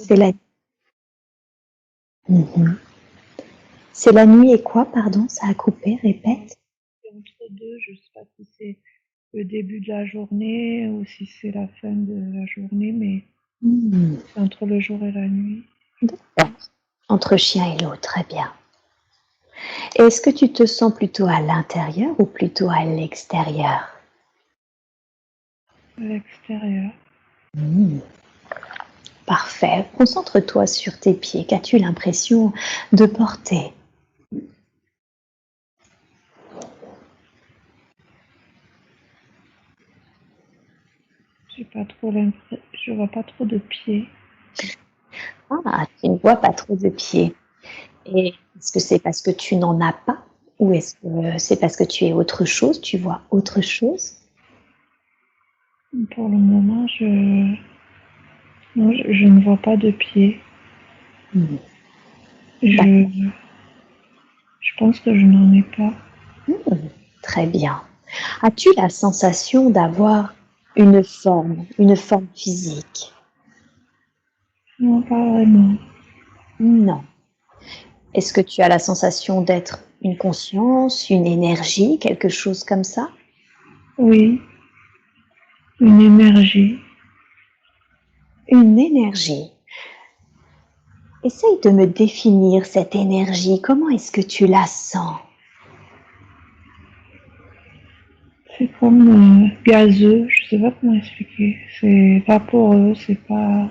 C'est la... Mhm. C'est la nuit et quoi, pardon? Ça a coupé, répète. C'est entre deux, je ne sais pas si c'est le début de la journée ou si c'est la fin de la journée, mais Hmm. c'est entre le jour et la nuit. D'accord. Entre chien et loup, très bien. Est-ce que tu te sens plutôt à l'intérieur ou plutôt à l'extérieur? À l'extérieur. Hmm. Parfait. Concentre-toi sur tes pieds. Qu'as-tu l'impression de porter? J'ai pas trop je vois pas trop de pieds. Ah, tu ne vois pas trop de pieds. Et est-ce que c'est parce que tu n'en as pas ou est-ce que c'est parce que tu es autre chose? Tu vois autre chose? Pour le moment, non, je ne vois pas de pieds. Hmm. Je, je pense que je n'en ai pas. Hmm. Très bien. As-tu la sensation d'avoir une forme physique? Non, pas vraiment. Non. Est-ce que tu as la sensation d'être une conscience, une énergie, quelque chose comme ça? Oui, une énergie. Une énergie. Essaye de me définir cette énergie. Comment est-ce que tu la sens? C'est comme gazeux, je sais pas comment expliquer. C'est vaporeux, c'est pas,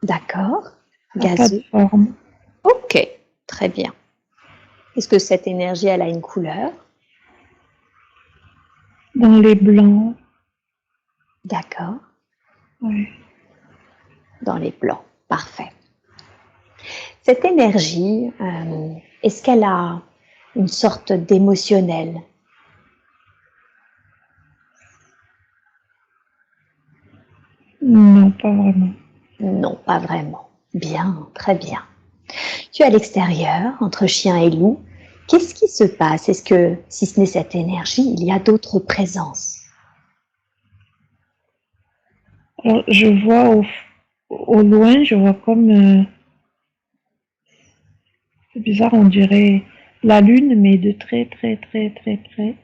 D'accord. ça n'a pas de Gazeux. forme. Ok, très bien. Est-ce que cette énergie, elle a une couleur? Dans les blancs, D'accord. ouais. Dans les blancs. Parfait. Cette énergie, est-ce qu'elle a une sorte d'émotionnel? Non, pas vraiment. Non, pas vraiment. Bien, très bien. Tu es à l'extérieur, entre chien et loup. Qu'est-ce qui se passe? Est-ce que, si ce n'est cette énergie, il y a d'autres présences? Alors, je vois au loin, je vois comme, c'est bizarre, on dirait la lune, mais de très, très, très, très près.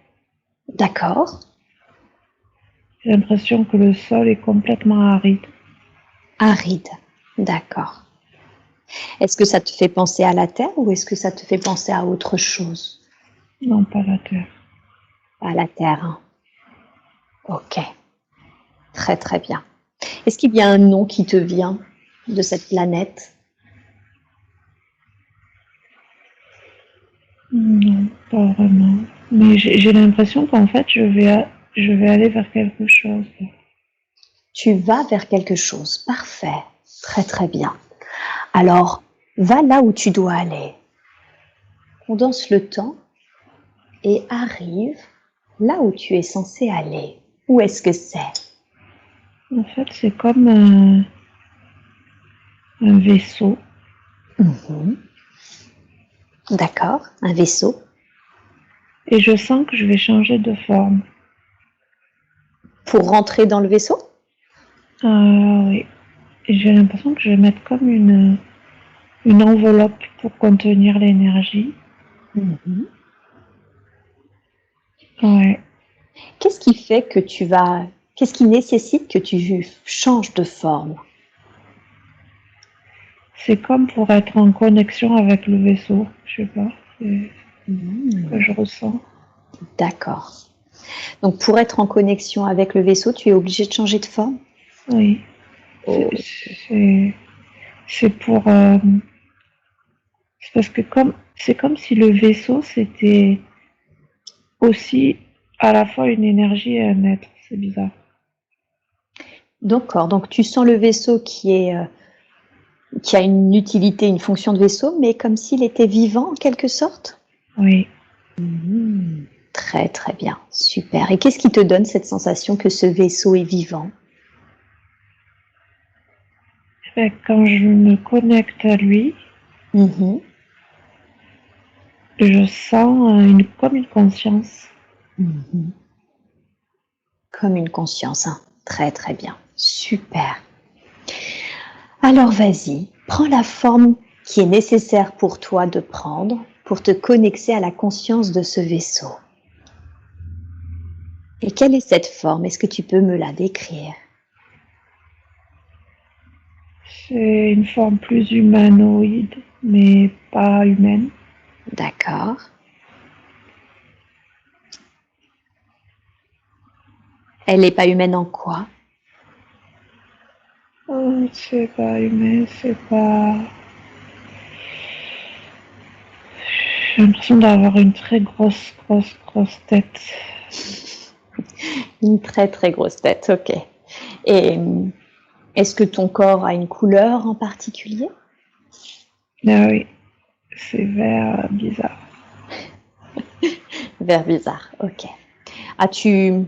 D'accord. J'ai l'impression que le sol est complètement aride. Aride. D'accord. Est-ce que ça te fait penser à la Terre ou est-ce que ça te fait penser à autre chose? Non, pas la terre. À la Terre, hein. Ok. Très très bien. Est-ce qu'il y a un nom qui te vient de cette planète? Non, pas vraiment. Mais j'ai l'impression qu'en fait, je vais aller vers quelque chose. Tu vas vers quelque chose. Parfait. Très très bien. Alors, va là où tu dois aller. Condense le temps et arrive là où tu es censé aller. Où est-ce que c'est? En fait, c'est comme un vaisseau. Mhm. D'accord, un vaisseau. Et je sens que je vais changer de forme. Pour rentrer dans le vaisseau? Ah oui. Et j'ai l'impression que je vais mettre comme une enveloppe pour contenir l'énergie. Mhm. Ouais. Qu'est-ce qui fait que tu vas... Qu'est-ce qui nécessite que tu changes de forme? C'est comme pour être en connexion avec le vaisseau. Je sais pas. C'est ce que Mhm. je ressens. D'accord. Donc pour être en connexion avec le vaisseau, tu es obligé de changer de forme? Oui. C'est, Oh. c'est, c'est pour, c'est parce que c'est comme si le vaisseau c'était aussi à la fois une énergie et un être. C'est bizarre. D'accord, donc tu sens le vaisseau qui a une utilité, une fonction de vaisseau, mais comme s'il était vivant en quelque sorte? Oui. Mhm. Très très bien, super. Et qu'est-ce qui te donne cette sensation que ce vaisseau est vivant? Fait que quand je me connecte à lui, Mhm. je sens comme une conscience. Mhm. Comme une conscience, hein. Très très bien, super. Alors vas-y, prends la forme qui est nécessaire pour toi de prendre pour te connecter à la conscience de ce vaisseau. Et quelle est cette forme? Est-ce que tu peux me la décrire? C'est une forme plus humanoïde, mais pas humaine. D'accord. Elle n'est pas humaine en quoi? Oh, c'est pas humain, c'est pas... J'ai l'impression d'avoir une très grosse tête. Une très très grosse tête, ok. Et est-ce que ton corps a une couleur en particulier? Ah oui, c'est vert bizarre. Vert bizarre, ok. As-tu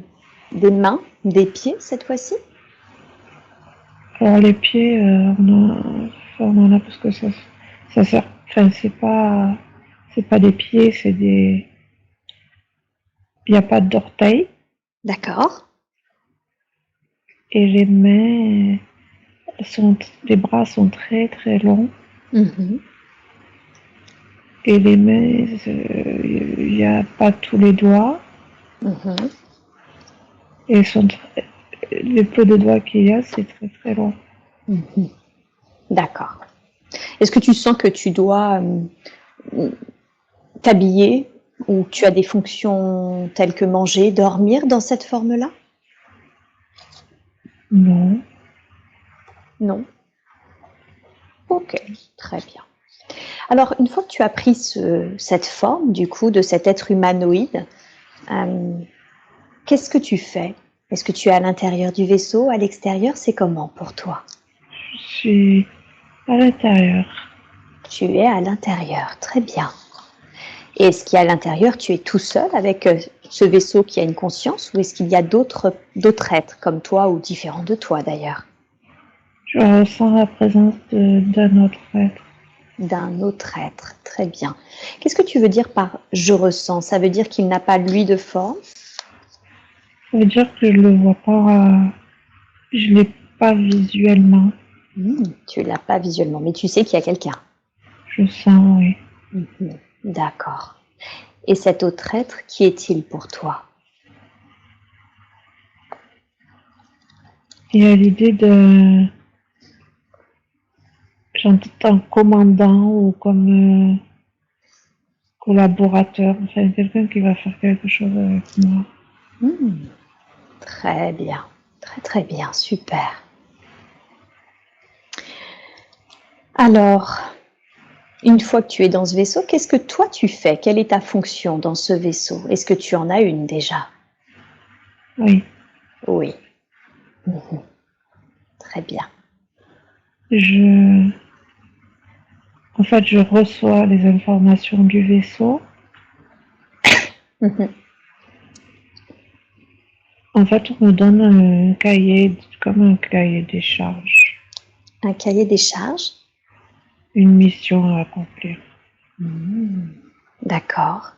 des mains, des pieds cette fois-ci? Alors les pieds, on en a parce que ça sert... Enfin, c'est pas des pieds, c'est des... Il n'y a pas d'orteils. D'accord. Et les mains, les bras sont très très longs. Mhm. Et les mains, il n'y a pas tous les doigts. Mhm. Et les peu de doigts qu'il y a, c'est très très long. Mhm. D'accord. Est-ce que tu sens que tu dois t'habiller ou tu as des fonctions telles que manger, dormir dans cette forme-là? Non. Non. Ok, très bien. Alors, une fois que tu as pris cette forme, du coup, de cet être humanoïde, qu'est-ce que tu fais? Est-ce que tu es à l'intérieur du vaisseau, à l'extérieur? C'est comment pour toi? Je suis à l'intérieur. Tu es à l'intérieur, très bien. Et est-ce qu'à l'intérieur, tu es tout seul avec ce vaisseau qui a une conscience ou est-ce qu'il y a d'autres êtres comme toi ou différents de toi d'ailleurs? Je ressens la présence d'un autre être. D'un autre être, très bien. Qu'est-ce que tu veux dire par je ressens? Ça veut dire qu'il n'a pas lui de forme? Ça veut dire que je le vois pas, je l'ai pas visuellement. Tu l'as pas visuellement, mais tu sais qu'il y a quelqu'un. Je sens, oui. D'accord. Et cet autre être, qui est-il pour toi? Il y a l'idée de, j'entends commandant ou comme collaborateur, enfin quelqu'un qui va faire quelque chose avec moi. Très bien, très très bien, super. Alors, une fois que tu es dans ce vaisseau, qu'est-ce que toi tu fais? Quelle est ta fonction dans ce vaisseau? Est-ce que tu en as une déjà? Oui. Oui. Très bien. En fait, je reçois les informations du vaisseau. En fait, on me donne un cahier, comme un cahier des charges. Un cahier des charges? Une mission à accomplir. D'accord.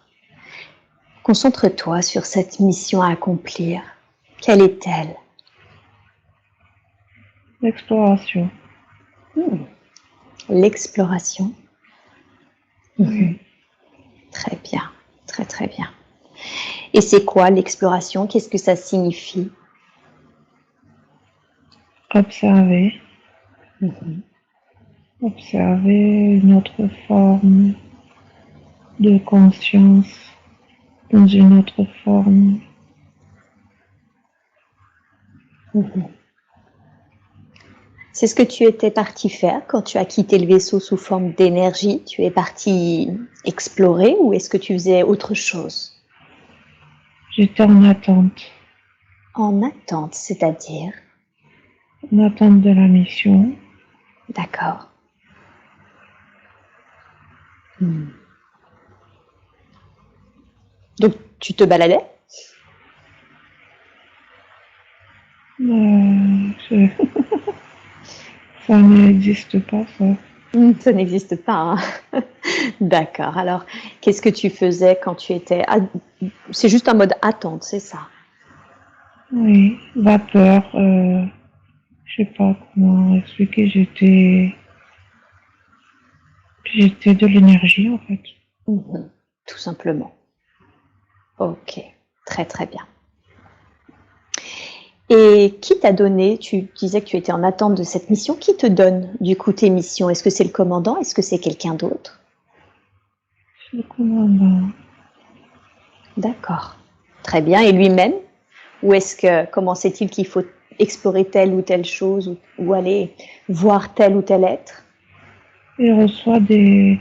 Concentre-toi sur cette mission à accomplir. Quelle est-elle? L'exploration. L'exploration. Oui. Très bien, très très bien. Et c'est quoi l'exploration? Qu'est-ce que ça signifie? Observer. Observer une autre forme de conscience dans une autre forme. C'est ce que tu étais parti faire quand tu as quitté le vaisseau sous forme d'énergie. Tu es parti explorer ou est-ce que tu faisais autre chose? J'étais en attente. En attente, c'est-à-dire? En attente de la mission. D'accord. Donc, tu te baladais? Ça n'existe pas, ça. Ça n'existe pas, hein. D'accord. Alors, qu'est-ce que tu faisais quand tu étais... C'est juste un mode attente, c'est ça? Oui, vapeur. Je sais pas comment expliquer, j'étais de l'énergie en fait. Tout simplement. Ok, très très bien. Et qui t'a donné, tu disais que tu étais en attente de cette mission, qui te donne du coup tes missions? Est-ce que c'est le commandant? Est-ce que c'est quelqu'un d'autre? C'est le commandant. D'accord, très bien. Et lui-même? Ou est-ce que, comment sait-il qu'il faut explorer telle ou telle chose ou aller voir tel ou tel être? Il reçoit des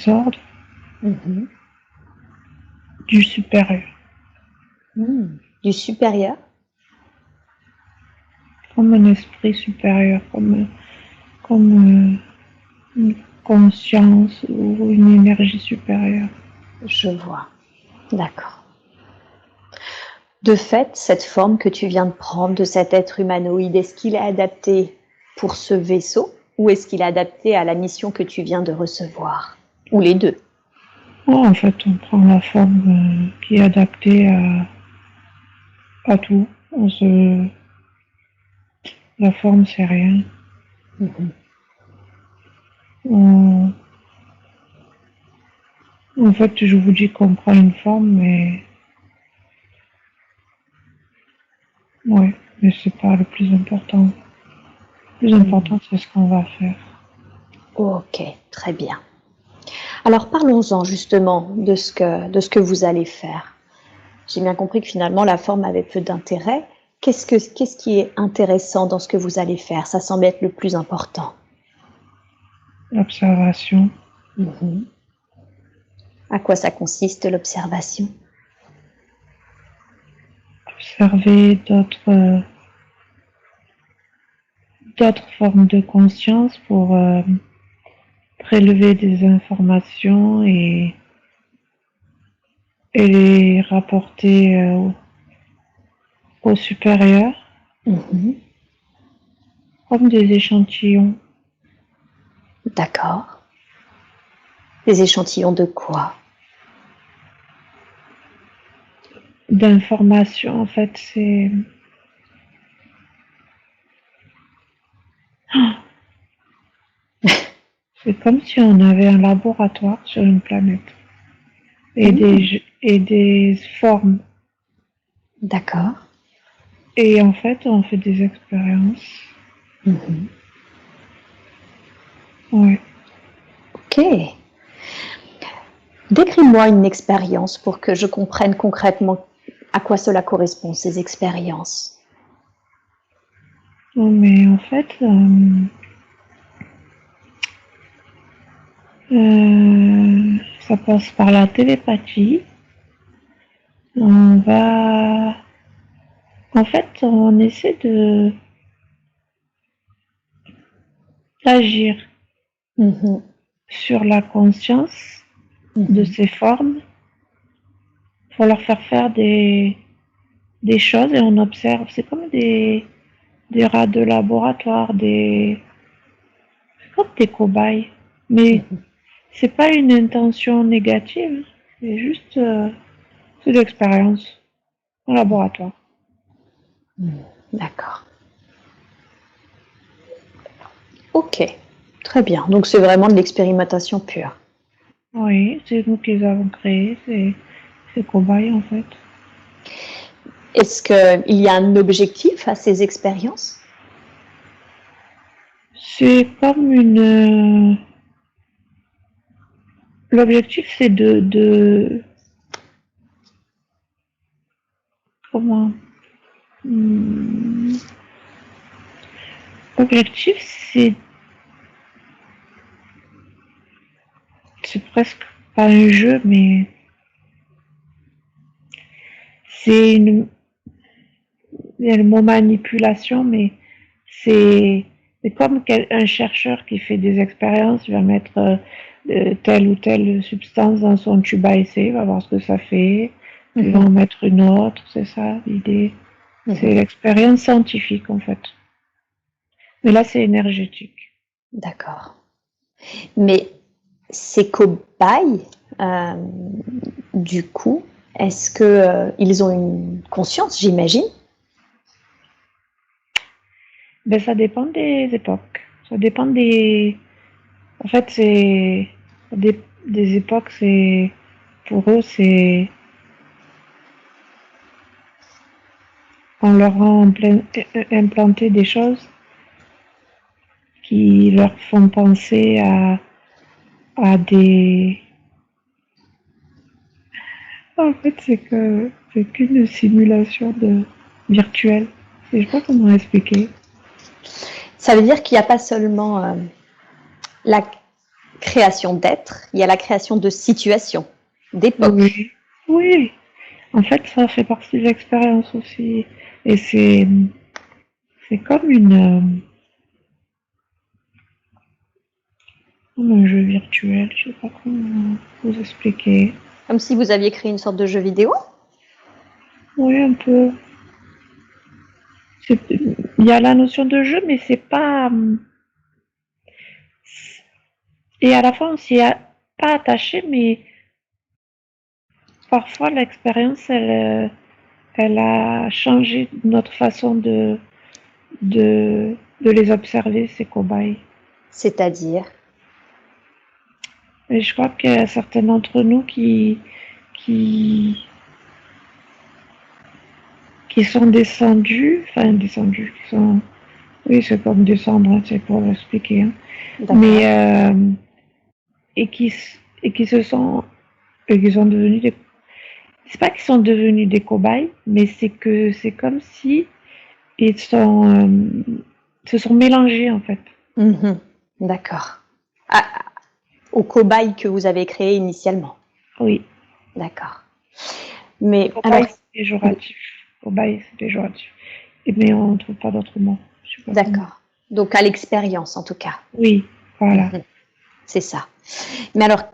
ordres du supérieur, Du supérieur? comme un esprit supérieur, comme une conscience ou une énergie supérieure. Je vois, d'accord. De fait, cette forme que tu viens de prendre de cet être humanoïde, est-ce qu'il est adapté pour ce vaisseau ou est-ce qu'il est adapté à la mission que tu viens de recevoir? Ou les deux? En fait, on prend la forme qui est adaptée à tout. La forme, c'est rien. En fait, je vous dis qu'on prend une forme, mais ouais, mais c'est pas le plus important. Le plus important, c'est ce qu'on va faire. Ok, très bien. Alors parlons-en justement de ce que vous allez faire. J'ai bien compris que finalement la forme avait peu d'intérêt. Qu'est-ce qui est intéressant dans ce que vous allez faire? Ça semble être le plus important. L'observation, À quoi ça consiste l'observation? observer d'autres formes de conscience pour prélever des informations et les rapporter au supérieur comme des échantillons D'accord. Des échantillons de quoi? d'informations. En fait, c'est comme si on avait un laboratoire sur une planète et des formes. D'accord. Et en fait, on fait des expériences. Ouais. Ok. Décris-moi une expérience pour que je comprenne concrètement à quoi cela correspond, ces expériences. Non, mais en fait, ça passe par la télépathie. On va, en fait, on essaie d'agir sur la conscience de ces formes pour leur faire des choses et on observe. C'est comme des rats de laboratoire, c'est comme des cobayes. Mais c'est pas une intention négative, c'est juste c'est l'expérience au laboratoire. D'accord. Ok, très bien. Donc c'est vraiment de l'expérimentation pure. Oui, c'est nous qui les avons créés, ces cobayes en fait. Est-ce qu'il y a un objectif à ces expériences? C'est comme une. L'objectif c'est comment. L'objectif c'est presque pas un jeu, mais c'est il y a le mot manipulation, mais c'est comme un chercheur qui fait des expériences, il va mettre telle ou telle substance dans son tube à essai, il va voir ce que ça fait, puis il va en mettre une autre, c'est ça l'idée. C'est l'expérience scientifique en fait. Mais là, c'est énergétique. D'accord. Mais ces cobayes, du coup, est-ce qu'ils ont une conscience, j'imagine? Ben, ça dépend des époques. Ça dépend des. En fait, c'est des époques, c'est pour eux, c'est on leur a implanté des choses qui leur font penser à des. En fait, c'est qu'une simulation de virtuelle. Je sais pas comment expliquer. Ça veut dire qu'il n'y a pas seulement la création d'être, il y a la création de situations, d'époques. Oui, oui. En fait, ça fait partie de l'expérience aussi. Et c'est comme comme un jeu virtuel. Je sais pas comment vous expliquer. Comme si vous aviez créé une sorte de jeu vidéo. Oui, un peu. Il y a la notion de jeu, mais c'est pas. Et à la fois, on s'y a pas attaché, mais parfois l'expérience, elle a changé notre façon de les observer, ces cobayes. C'est-à-dire, Et je crois qu'il y a certains d'entre nous qui, qui sont descendus, qui sont, oui, c'est comme descendre, hein, c'est pour l'expliquer, hein. Mais, et qui, et qui se sont, et qui sont devenus des, c'est pas qu'ils sont devenus des cobayes, mais c'est que c'est comme si ils se sont mélangés, en fait. d'accord. Au cobaye que vous avez créé initialement. Oui. D'accord. Mais alors, Cobaye, c'est péjoratif. Cobaye, c'est péjoratif. Mais on ne trouve pas d'autre mot. d'accord. Donc à l'expérience en tout cas. Oui, voilà. C'est ça. Mais alors,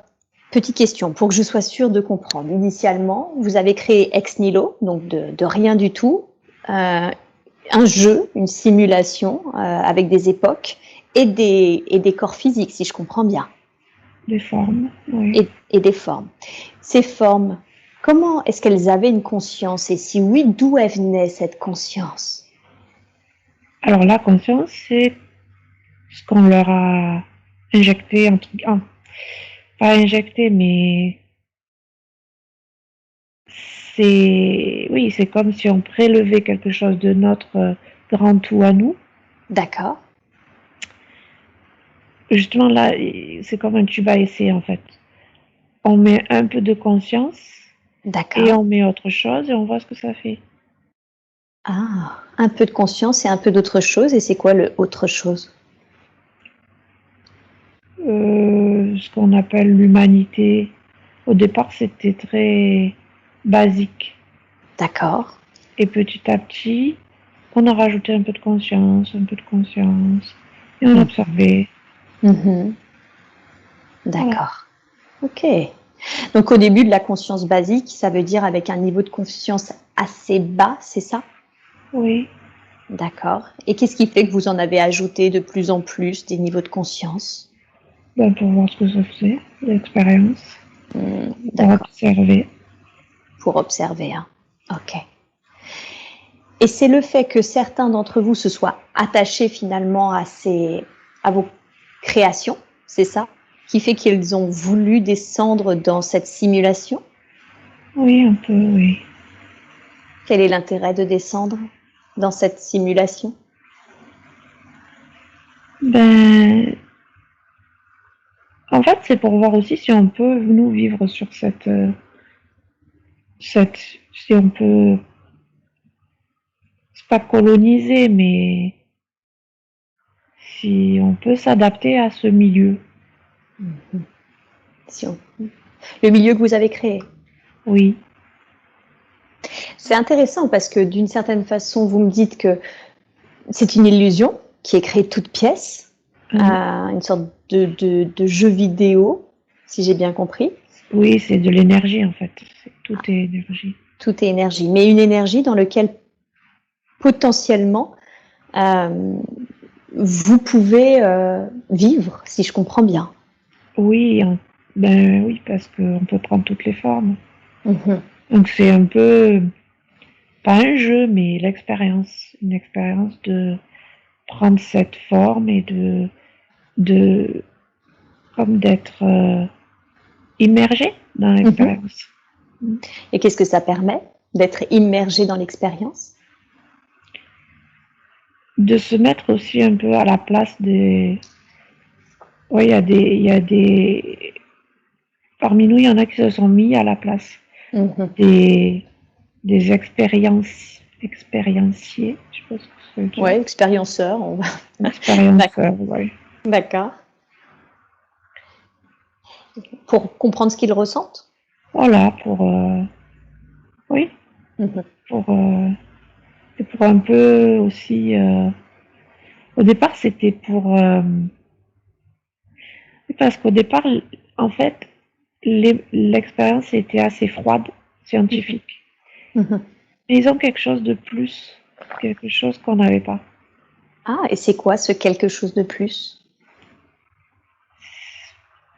petite question, pour que je sois sûre de comprendre. Initialement, vous avez créé Ex Nihilo, donc de rien du tout, un jeu, une simulation avec des époques et des corps physiques, si je comprends bien. Des formes, oui. Et des formes. Ces formes, comment est-ce qu'elles avaient une conscience? Et si oui, d'où elle venait cette conscience? Alors la conscience, c'est ce qu'on leur a injecté, pas injecté, mais oui, c'est comme si on prélevait quelque chose de notre grand tout à nous. D'accord. Justement là, c'est comme un tube à essai en fait. On met un peu de conscience et on met autre chose et on voit ce que ça fait. Ah, un peu de conscience et un peu d'autre chose. Et c'est quoi le autre chose? Ce qu'on appelle l'humanité. Au départ, c'était très basique. D'accord. Et petit à petit, on a rajouté un peu de conscience, et on observait. D'accord. Ok. Donc au début de la conscience basique, ça veut dire avec un niveau de conscience assez bas, c'est ça? Oui. D'accord. Et qu'est-ce qui fait que vous en avez ajouté de plus en plus des niveaux de conscience? Ben, pour voir ce que ça faisait, l'expérience. Pour observer. Pour observer, hein. Ok. Et c'est le fait que certains d'entre vous se soient attachés finalement à vos créations, c'est ça, qui fait qu'ils ont voulu descendre dans cette simulation? Oui, un peu, oui. Quel est l'intérêt de descendre dans cette simulation? Ben, en fait, c'est pour voir aussi si on peut, nous, vivre sur si on peut, c'est pas coloniser, mais si on peut s'adapter à ce milieu. Le milieu que vous avez créé. Oui. C'est intéressant parce que d'une certaine façon, vous me dites que c'est une illusion qui est créée toute pièce, une sorte de jeu vidéo, si j'ai bien compris. Oui, c'est de l'énergie en fait. Tout est énergie. Tout est énergie, mais une énergie dans laquelle potentiellement vous pouvez vivre, si je comprends bien. Oui, ben oui, parce qu'on peut prendre toutes les formes. Donc c'est un peu, pas un jeu, mais l'expérience. Une expérience prendre cette forme et de comme d'être immergé dans l'expérience. Et qu'est-ce que ça permet d'être immergé dans l'expérience? De se mettre aussi un peu à la place des... Oui, il y a des... Parmi nous, il y en a qui se sont mis à la place des expérienciers, je sais pas ce que ça veut dire. Ouais, expérienceur. Expérienceurs, oui. D'accord. Pour comprendre ce qu'ils ressentent? Voilà, pour... oui, pour... et pour un peu aussi... au départ, c'était pour... parce qu'au départ, en fait, l'expérience était assez froide, scientifique. Mais ils ont quelque chose de plus, quelque chose qu'on n'avait pas. Ah, et c'est quoi ce quelque chose de plus?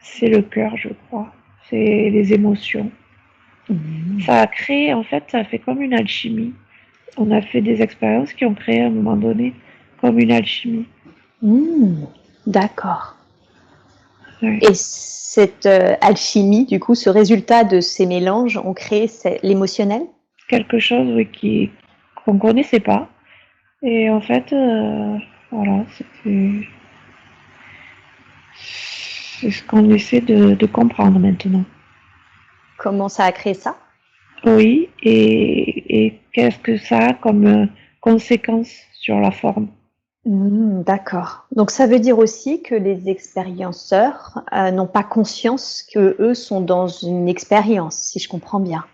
C'est le cœur, je crois. C'est les émotions. Ça a créé, en fait, ça a fait comme une alchimie. On a fait des expériences qui ont créé à un moment donné comme une alchimie. D'accord. Ouais. Et cette alchimie, du coup, ce résultat de ces mélanges ont créé l'émotionnel? Quelque chose, oui, qu'on connaissait pas. Et en fait, voilà, c'est ce qu'on essaie de comprendre maintenant. Comment ça a créé ça? Oui, et qu'est-ce que ça a comme conséquence sur la forme? D'accord. Donc ça veut dire aussi que les expérienceurs n'ont pas conscience que eux sont dans une expérience, si je comprends bien.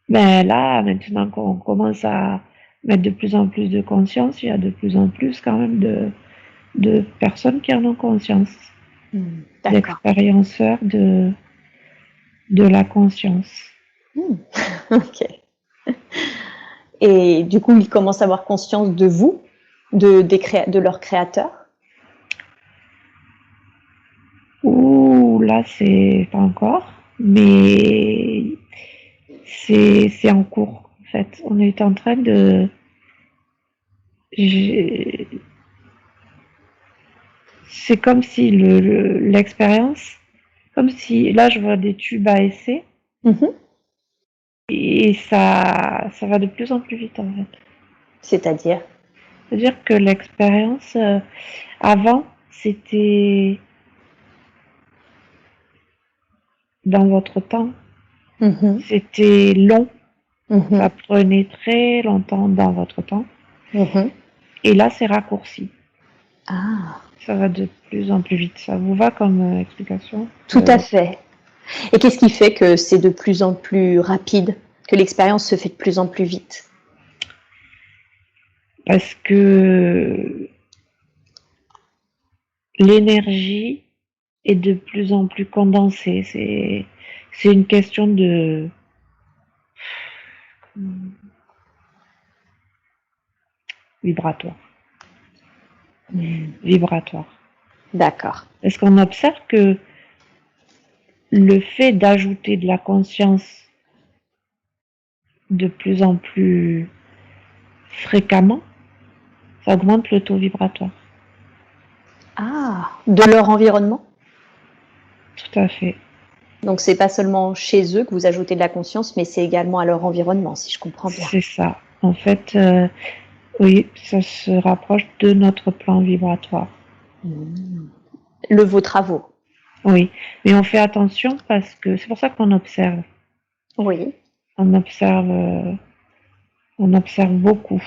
Ben là, maintenant qu'on commence à mettre de plus en plus de conscience, il y a de plus en plus quand même de personnes qui en ont conscience, D'accord. d'expérienceurs de la conscience. Ok. Et du coup, ils commencent à avoir conscience de vous, de leur créateur. Ouh, là, c'est pas encore, mais c'est en cours, en fait. On est en train de... C'est comme si l'expérience, comme si, là, je vois des tubes à essai, et ça va de plus en plus vite, en fait. C'est-à-dire? C'est-à-dire que l'expérience, avant, c'était dans votre temps. C'était long. Ça prenait très longtemps dans votre temps. Et là, c'est raccourci. Ah. Ça va de plus en plus vite. Ça vous va comme explication? Tout à fait. Et qu'est-ce qui fait que c'est de plus en plus rapide, que l'expérience se fait de plus en plus vite? Parce que l'énergie est de plus en plus condensée. C'est une question de vibratoire. Vibratoire. D'accord. Parce qu'on observe que le fait d'ajouter de la conscience de plus en plus fréquemment, ça augmente le taux vibratoire. Ah, de leur environnement? Tout à fait. Donc c'est pas seulement chez eux que vous ajoutez de la conscience, mais c'est également à leur environnement, si je comprends bien. C'est ça. En fait, oui, ça se rapproche de notre plan vibratoire. Vos travaux? Oui, mais on fait attention parce que c'est pour ça qu'on observe. Oui. On observe beaucoup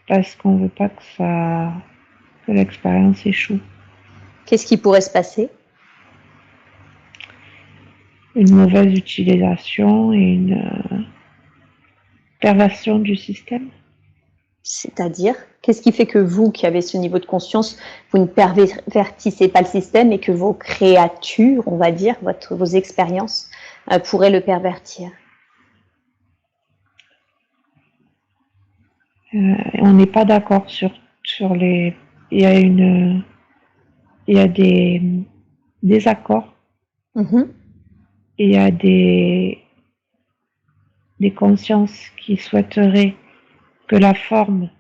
parce qu'on veut pas que l'expérience échoue. Qu'est-ce qui pourrait se passer? Une mauvaise utilisation et une perversion du système. C'est-à-dire, qu'est-ce qui fait que vous, qui avez ce niveau de conscience, vous ne pervertissez pas le système et que vos créatures, on va dire, vos expériences, pourraient le pervertir? On n'est pas d'accord sur les... Il y a des accords. Il y a des consciences qui souhaiteraient que la forme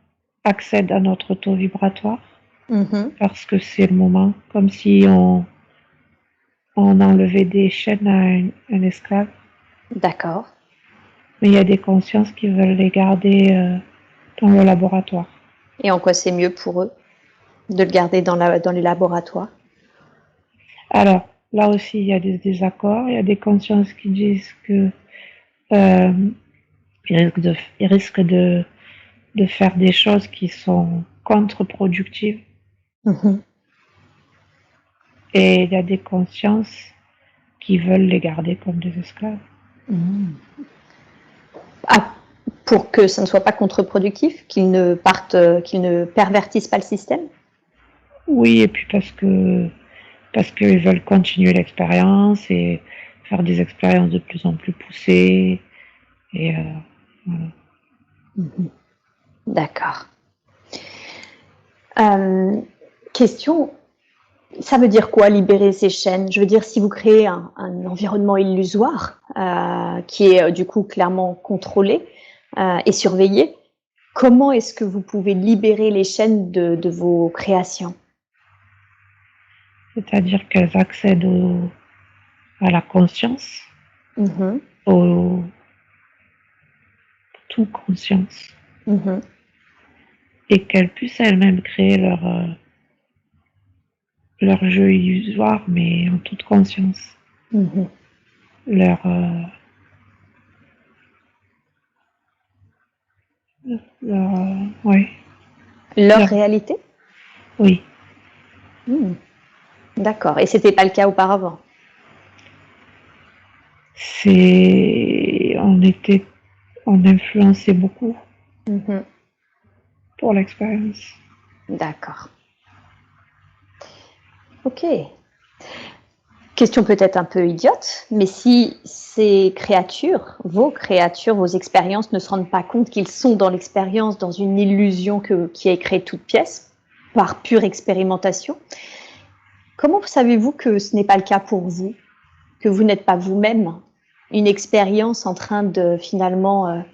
accèdent à notre taux vibratoire Mhm. parce que c'est le moment, comme si on enlevait des chaînes à un esclave. D'accord. Mais il y a des consciences qui veulent les garder dans le laboratoire. Et en quoi c'est mieux pour eux de le garder dans les laboratoires? Alors, là aussi, il y a des désaccords. Il y a des consciences qui disent que euh, ils risquent de faire des choses qui sont contre-productives. Mhm. Et il y a des consciences qui veulent les garder comme des esclaves. Mhm. Ah, pour que ça ne soit pas contre-productif, qu'ils ne pervertissent pas le système? Oui, et puis parce qu'ils veulent continuer l'expérience et faire des expériences de plus en plus poussées. Et voilà. Mhm. D'accord. Euh, question, ça veut dire quoi libérer ces chaînes? Je veux dire, si vous créez un environnement illusoire qui est du coup clairement contrôlé et surveillé, comment est-ce que vous pouvez libérer les chaînes de vos créations? C'est-à-dire qu'elles accèdent à la conscience, Mhm. au tout conscience, Mhm. et qu'elles puissent elles-mêmes créer leur jeu illusoire, mais en toute conscience. Mhm. Leur, oui, Leur leur, réalité? oui. Hmm. D'accord. Et c'était pas le cas auparavant? On influençait beaucoup Mhm. pour l'expérience. D'accord. Ok. Question peut-être un peu idiote, mais si ces créatures, vos expériences ne se rendent pas compte qu'ils sont dans l'expérience, dans une illusion qui est créée toute pièce, par pure expérimentation, comment savez-vous que ce n'est pas le cas pour vous, que vous n'êtes pas vous-même une expérience en train de finalement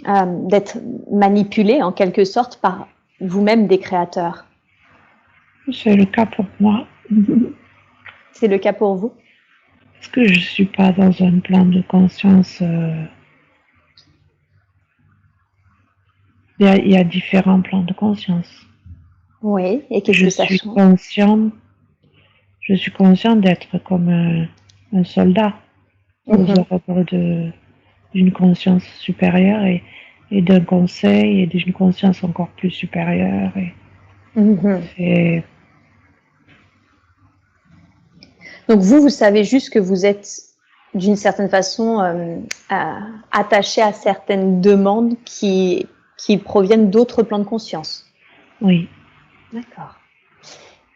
d'être manipulée en quelque sorte par vous-même des créateurs? C'est le cas pour moi. C'est le cas pour vous? Parce que je ne suis pas dans un plan de conscience. Il y a différents plans de conscience. Oui, et qu'est-ce Je que ça suis change? consciente, je suis consciente d'être comme un soldat aux Mhm. ordres d'une conscience supérieure et d'un conseil et d'une conscience encore plus supérieure. Et Mhm. c'est, Donc vous savez juste que vous êtes d'une certaine façon attaché à certaines demandes qui proviennent d'autres plans de conscience. oui, D'accord.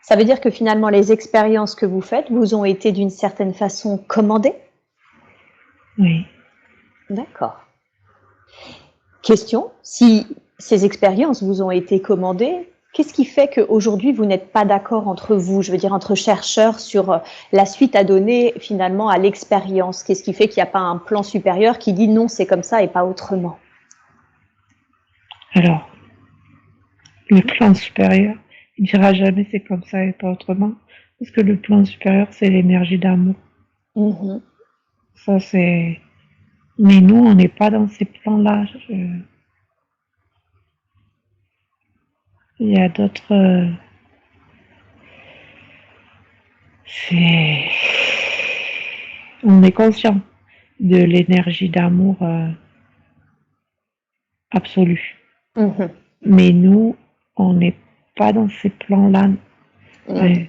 Ça veut dire que finalement les expériences que vous faites vous ont été d'une certaine façon commandées? oui. D'accord. Question, si ces expériences vous ont été commandées, qu'est-ce qui fait qu'aujourd'hui vous n'êtes pas d'accord entre vous, je veux dire entre chercheurs, sur la suite à donner finalement à l'expérience? Qu'est-ce qui fait qu'il n'y a pas un plan supérieur qui dit non, c'est comme ça et pas autrement? Alors, le plan supérieur, il dira jamais c'est comme ça et pas autrement. Parce que le plan supérieur, c'est l'énergie d'amour. Mhm. Ça, c'est. Mais nous, on n'est pas dans ces plans-là. Il y a d'autres. C'est. On est conscient de l'énergie d'amour absolue. Mhm. Mais nous, on n'est pas dans ces plans-là. Mhm. Ouais.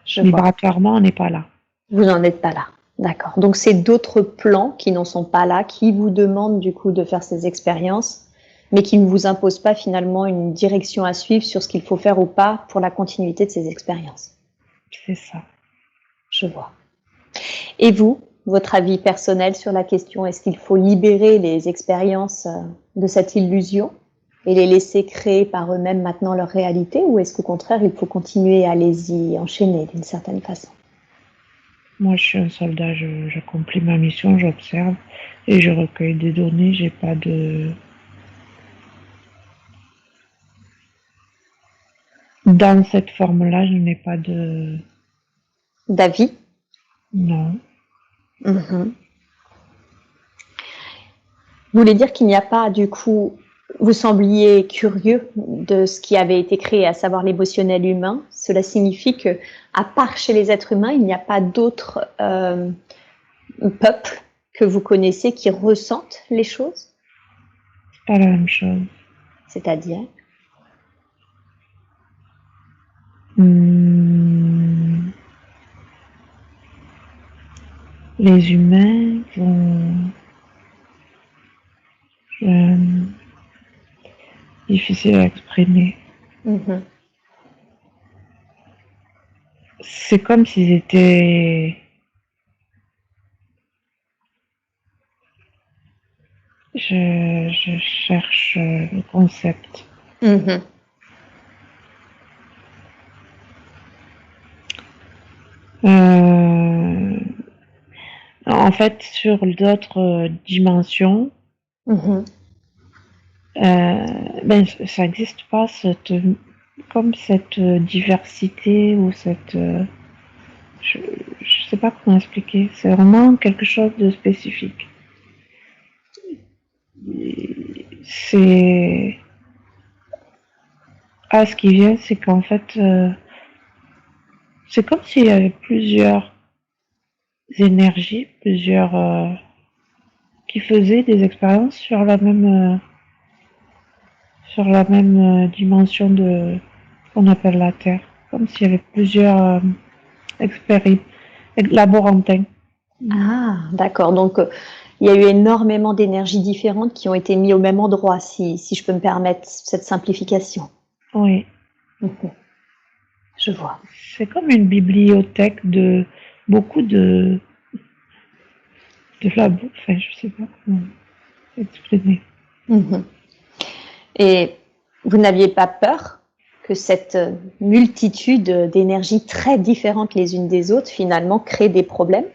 Je vois. Vibratoirement, on n'est pas là. Vous n'en êtes pas là. D'accord. Donc c'est d'autres plans qui n'en sont pas là, qui vous demandent du coup de faire ces expériences, mais qui ne vous imposent pas finalement une direction à suivre sur ce qu'il faut faire ou pas pour la continuité de ces expériences. C'est ça. Je vois. Et vous, votre avis personnel sur la question, est-ce qu'il faut libérer les expériences de cette illusion et les laisser créer par eux-mêmes maintenant leur réalité, ou est-ce qu'au contraire, il faut continuer à les y enchaîner d'une certaine façon? Moi, je suis un soldat, j'accomplis ma mission, j'observe et je recueille des données. J'ai pas de. Dans cette forme-là, je n'ai pas de... D'avis? Non. Mhm. Vous voulez dire qu'il n'y a pas, du coup, vous sembliez curieux de ce qui avait été créé, à savoir l'émotionnel humain. Cela signifie que, à part chez les êtres humains, il n'y a pas d'autres peuples que vous connaissez qui ressentent les choses? C'est pas la même chose. C'est-à-dire? Les humains vont... difficile à exprimer. Mhm. C'est comme s'ils étaient... Je cherche le concept. Mhm. En fait, sur d'autres dimensions, Mhm. ben, ça n'existe pas comme cette diversité ou cette... je ne sais pas comment expliquer. C'est vraiment quelque chose de spécifique. C'est... Ah, ce qui vient, c'est qu'en fait, c'est comme s'il y avait plusieurs énergies, qui faisaient des expériences sur la même dimension de qu'on appelle la Terre, comme s'il y avait plusieurs laborantins. Ah, d'accord. Donc, il y a eu énormément d'énergies différentes qui ont été mises au même endroit, si je peux me permettre cette simplification. Oui, Mhm. Je vois. c'est comme une bibliothèque de beaucoup de labos. Enfin, je sais pas comment exprimer. Mhm. Et vous n'aviez pas peur que cette multitude d'énergies très différentes les unes des autres, finalement, crée des problèmes?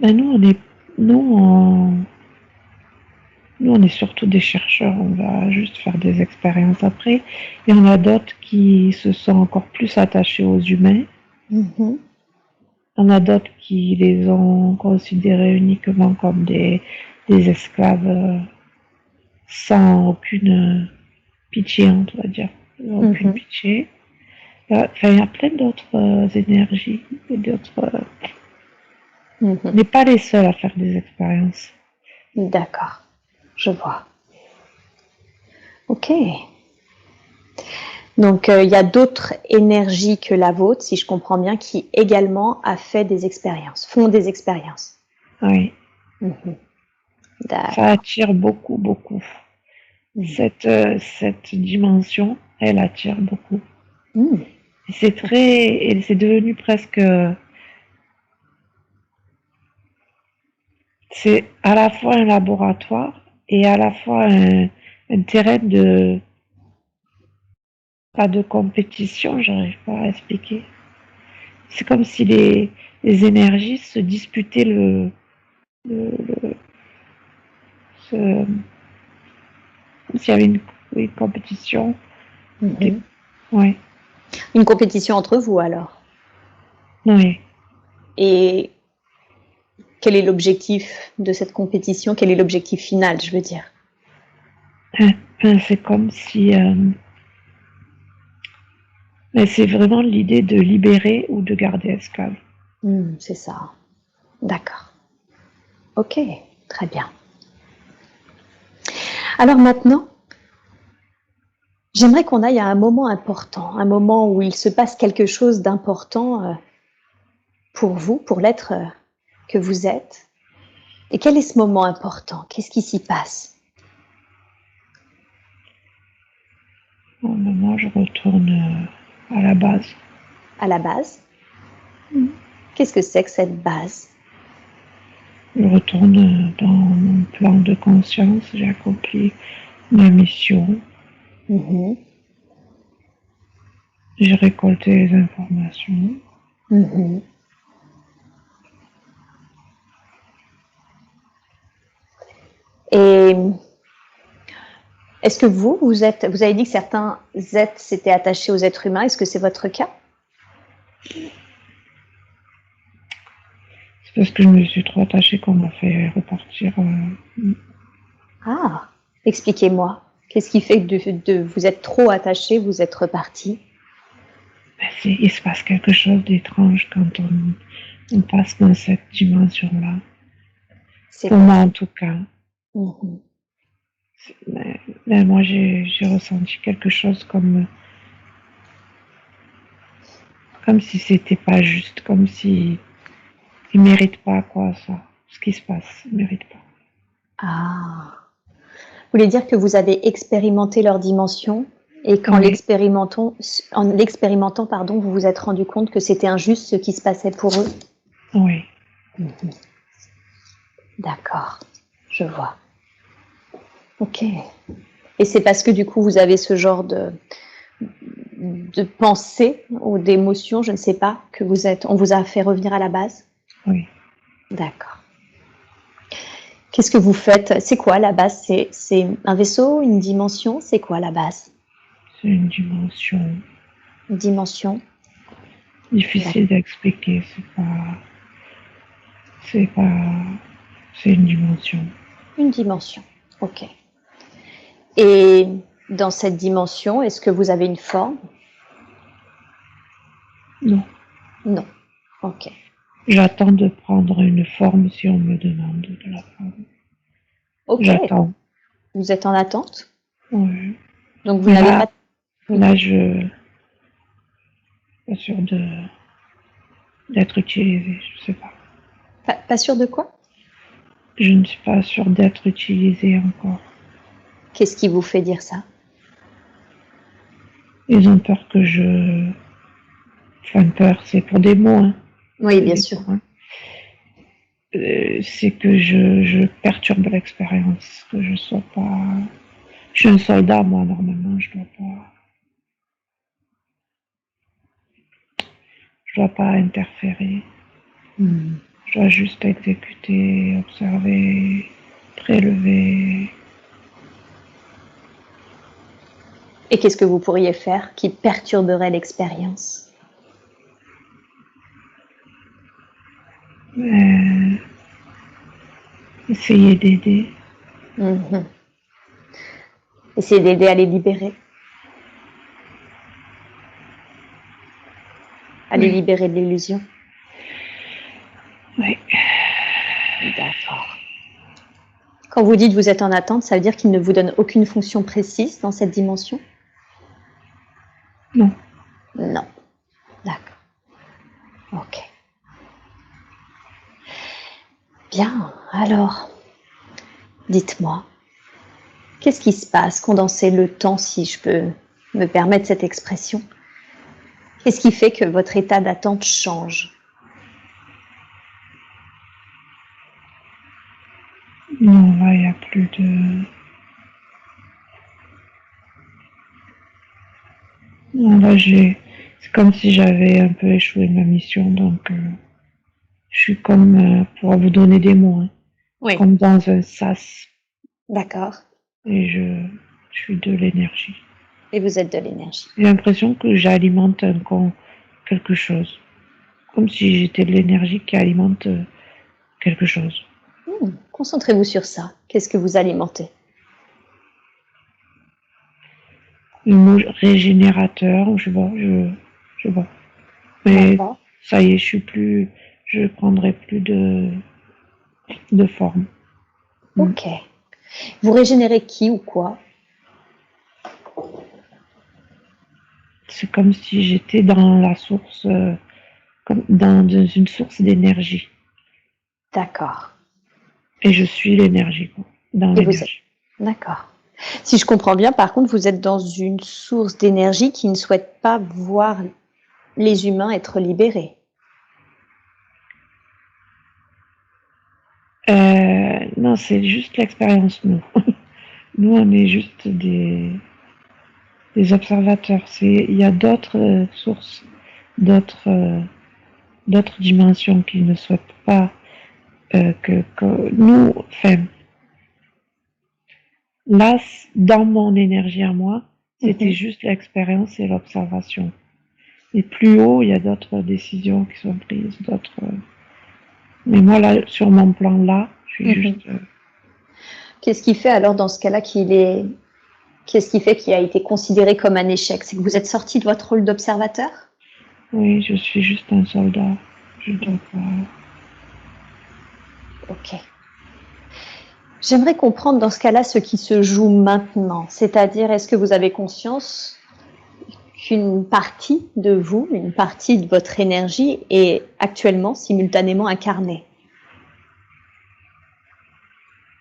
Ben nous, nous, on est surtout des chercheurs, on va juste faire des expériences après. Il y en a d'autres qui se sont encore plus attachés aux humains. Mhm. Il y en a d'autres qui les ont considérés uniquement comme des esclaves sans aucune pitié, on va dire. Aucune Mhm. pitié. Enfin, il y a plein d'autres énergies et d'autres. On Mhm. n'est pas les seuls à faire des expériences. D'accord, je vois. Ok. Donc, il y a d'autres énergies que la vôtre, si je comprends bien, qui également a fait des expériences, font des expériences. Oui, Mhm. ça D'accord. attire beaucoup, beaucoup. Mhm. Cette dimension, elle attire beaucoup. Mhm. Et c'est devenu presque, c'est à la fois un laboratoire et à la fois un terrain pas de compétition, j'arrive pas à expliquer. C'est comme si les énergies se disputaient le comme s'il y avait une compétition. Mhm. Ouais, Une compétition entre vous alors. ouais. Et quel est l'objectif de cette compétition? Quel est l'objectif final, je veux dire? C'est comme si, mais c'est vraiment l'idée de libérer ou de garder esclave. C'est ça. D'accord. Ok, très bien. Alors maintenant, j'aimerais qu'on aille à un moment important, un moment où il se passe quelque chose d'important pour vous, pour l'être que vous êtes. Et quel est ce moment important? Qu'est-ce qui s'y passe? Bon, ben, moi, je retourne à la base. À la base, qu'est-ce que c'est que cette base? Je retourne dans mon plan de conscience. J'ai accompli ma mission. Mhm. J'ai récolté les informations. Mhm. Et est-ce que vous avez dit que certains êtres s'étaient attachés aux êtres humains, est-ce que c'est votre cas? C'est parce que je me suis trop attachée qu'on m'a fait repartir. Ah, expliquez-moi. Qu'est-ce qui fait que vous êtes trop attaché, vous êtes reparti? Il se passe quelque chose d'étrange quand on passe dans cette dimension-là. C'est Pour moi, en tout cas. Mhm. Mais moi, j'ai ressenti quelque chose comme si c'était pas juste, comme si ils méritent pas quoi ça, ce qui se passe, ils méritent pas. Ah. Vous voulez dire que vous avez expérimenté leur dimension et qu'en Oui. l'expérimentant, pardon, vous vous êtes rendu compte que c'était injuste ce qui se passait pour eux? Oui. Mhm. D'accord, je vois. Ok. Et c'est parce que du coup vous avez ce genre de pensée ou d'émotion, je ne sais pas, que on vous a fait revenir à la base? Oui. D'accord. Qu'est-ce que vous faites? C'est quoi la base? C'est un vaisseau, une dimension? C'est quoi la base? C'est une dimension. Une dimension? Difficile d'expliquer, c'est une dimension. Une dimension, ok. Et dans cette dimension, est-ce que vous avez une forme? Non. Non, ok. J'attends de prendre une forme si on me demande de la forme. Ok. J'attends. Vous êtes en attente? Oui. Donc vous n'avez pas... Là, je suis pas sûre d'être utilisée, je sais pas. Pas sûr de quoi? Je ne suis pas sûre d'être utilisée encore. Qu'est-ce qui vous fait dire ça? Ils ont peur que je... Enfin, peur, c'est pour des mots, hein. Oui, bien sûr. Mots, hein. C'est que je perturbe l'expérience, que je sois pas... Je suis un soldat, moi, normalement, je dois pas interférer. Je dois juste exécuter, observer, prélever. Et qu'est-ce que vous pourriez faire qui perturberait l'expérience? Essayer d'aider. Essayez d'aider à les libérer. À les libérer de l'illusion. Oui. D'accord. Quand vous dites vous êtes en attente, ça veut dire qu'il ne vous donne aucune fonction précise dans cette dimension? Non. Non. D'accord. Ok. Bien, alors, dites-moi, qu'est-ce qui se passe? Condensez le temps, si je peux me permettre cette expression. Qu'est-ce qui fait que votre état d'attente change? Non, là, il n'y a plus de... Non, là, c'est comme si j'avais un peu échoué ma mission, donc je suis comme, pour vous donner des mots, hein, Oui. comme dans un sas. D'accord. Et je suis de l'énergie. Et vous êtes de l'énergie. J'ai l'impression que j'alimente quelque chose. Comme si j'étais de l'énergie qui alimente quelque chose. Concentrez-vous sur ça. Qu'est-ce que vous alimentez? Le mot régénérateur, je sais pas. Mais ça y est, je prendrai plus de forme. Ok. Vous régénérez qui ou quoi? C'est comme si j'étais dans la source, comme dans une source d'énergie. D'accord. Et je suis l'énergie, quoi, dans l'énergie. D'accord. Si je comprends bien, par contre, vous êtes dans une source d'énergie qui ne souhaite pas voir les humains être libérés. Non, c'est juste l'expérience, nous. Nous, on est juste des observateurs. Il y a d'autres sources, d'autres dimensions qui ne souhaitent pas que nous, enfin, Là, dans mon énergie à moi, c'était Mhm. juste l'expérience et l'observation. Et plus haut, il y a d'autres décisions qui sont prises, d'autres. Mais moi, là, sur mon plan là, je suis Mhm. juste. Qu'est-ce qui fait alors dans ce cas-là qu'est-ce qui fait qu'il a été considéré comme un échec? C'est que vous êtes sorti de votre rôle d'observateur? Oui, je suis juste un soldat. Je dois pas. Ok. J'aimerais comprendre dans ce cas-là ce qui se joue maintenant. C'est-à-dire, est-ce que vous avez conscience qu'une partie de vous, une partie de votre énergie est actuellement simultanément incarnée?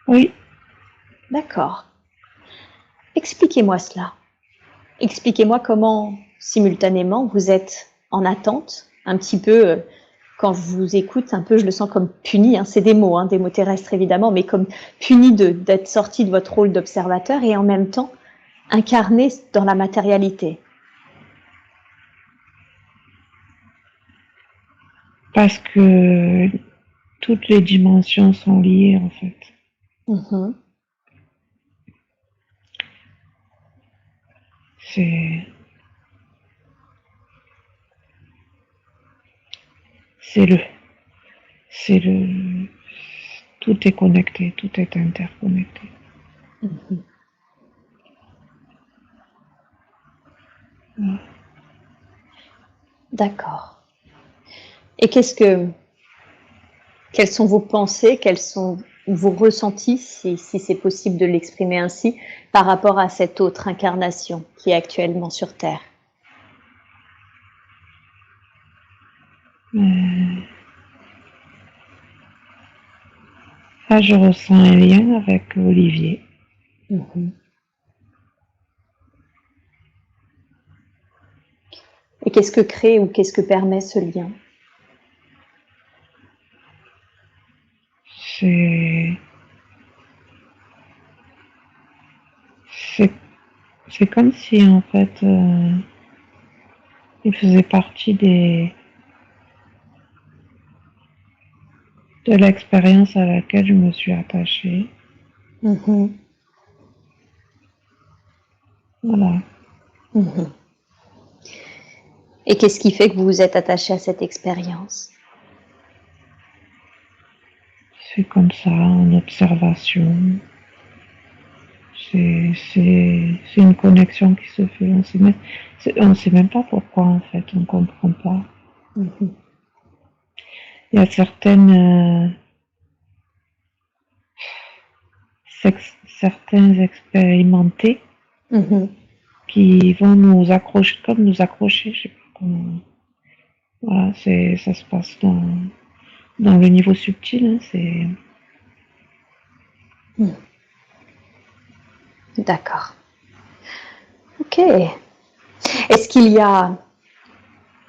Oui, D'accord. Expliquez-moi cela. Expliquez-moi comment simultanément vous êtes en attente, un petit peu, quand je vous écoute, un peu je le sens comme puni, c'est des mots terrestres évidemment, mais comme puni d'être sorti de votre rôle d'observateur et en même temps incarné dans la matérialité. parce que toutes les dimensions sont liées en fait. Mhm. C'est, c'est le, c'est le, tout est connecté, tout est interconnecté. Mhm. Ouais. D'accord. Et quelles sont vos pensées, quels sont vos ressentis, si c'est possible de l'exprimer ainsi, par rapport à cette autre incarnation qui est actuellement sur Terre? Là, je ressens un lien avec Olivier. Mhm. Et qu'est-ce que crée ou qu'est-ce que permet ce lien? C'est, c'est, c'est comme si en fait, il faisait partie de l'expérience à laquelle je me suis attachée. Mhm. Voilà. Mhm. Et qu'est-ce qui fait que vous vous êtes attaché à cette expérience? C'est comme ça, en observation. C'est une connexion qui se fait. On sait même pas pourquoi en fait, on comprend pas. Mhm. Il y a certains expérimentés Mhm. qui vont nous accrocher, comme nous accrocher, je sais pas comment. Voilà, ça se passe dans le niveau subtil. C'est Mhm. D'accord. Ok. Est-ce qu'il y a,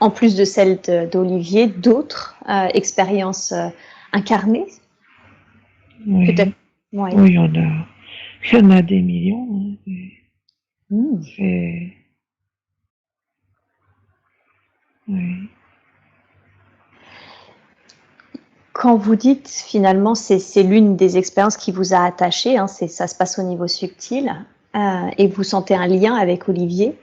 en plus de celle d'Olivier, d'autres expériences incarnées? Peut-être. oui, Oui. oui, il y en a des millions. Mhm. C'est oui, Quand vous dites finalement c'est l'une des expériences qui vous a attaché, ça se passe au niveau subtil, et vous sentez un lien avec Olivier.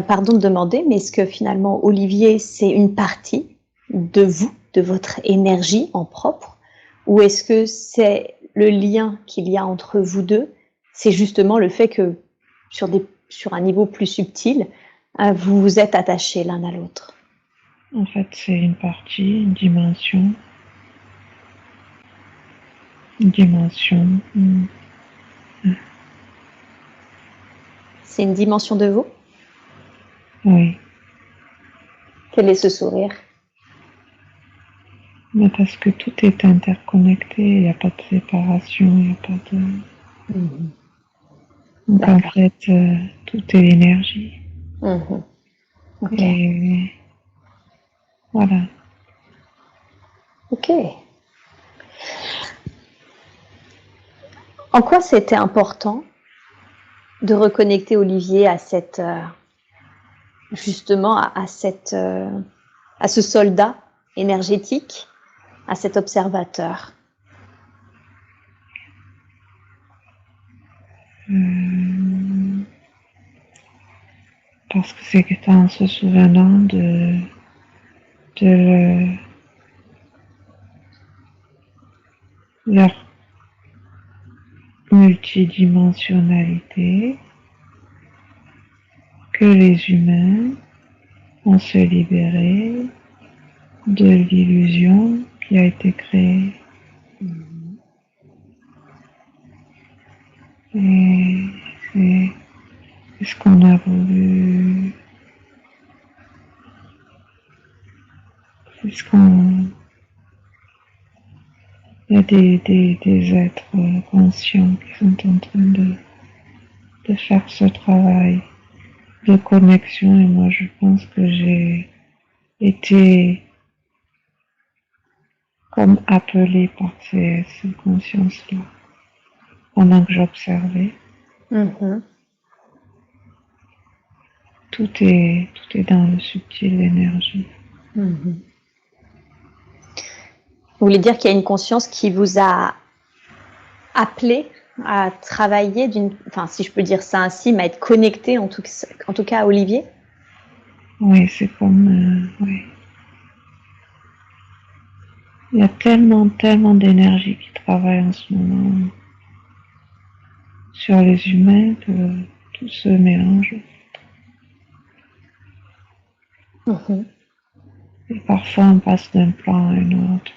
Pardon de demander, mais est-ce que finalement Olivier c'est une partie de vous, de votre énergie en propre, ou est-ce que c'est le lien qu'il y a entre vous deux, c'est justement le fait que sur un niveau plus subtil, vous vous êtes attachés l'un à l'autre? en fait, c'est une partie, une dimension. C'est une dimension de vous? Oui, Quel est ce sourire? mais parce que tout est interconnecté, il n'y a pas de séparation, il n'y a pas de. Mhm. Donc en D'accord. fait, tout est l'énergie. Mhm. Ok. Et voilà. Ok. En quoi c'était important de reconnecter Olivier à cette, justement, à ce soldat énergétique, à cet observateur? Euh, parce que c'est en se souvenant de leur multidimensionnalité que les humains ont se libéré de l'illusion qui a été créée. Et c'est ce qu'on a voulu, c'est ce qu'on... Il y a des êtres conscients qui sont en train de faire ce travail de connexion et moi je pense que j'ai été comme appelée par ces consciences-là pendant que j'observais. Tout est dans le subtil, l'énergie. Vous voulez dire qu'il y a une conscience qui vous a appelé à travailler enfin, si je peux dire ça ainsi, mais à être connecté en tout cas à Olivier? Oui, c'est comme... oui. Il y a tellement d'énergie qui travaille en ce moment sur les humains que tout se mélange. Et parfois on passe d'un plan à un autre.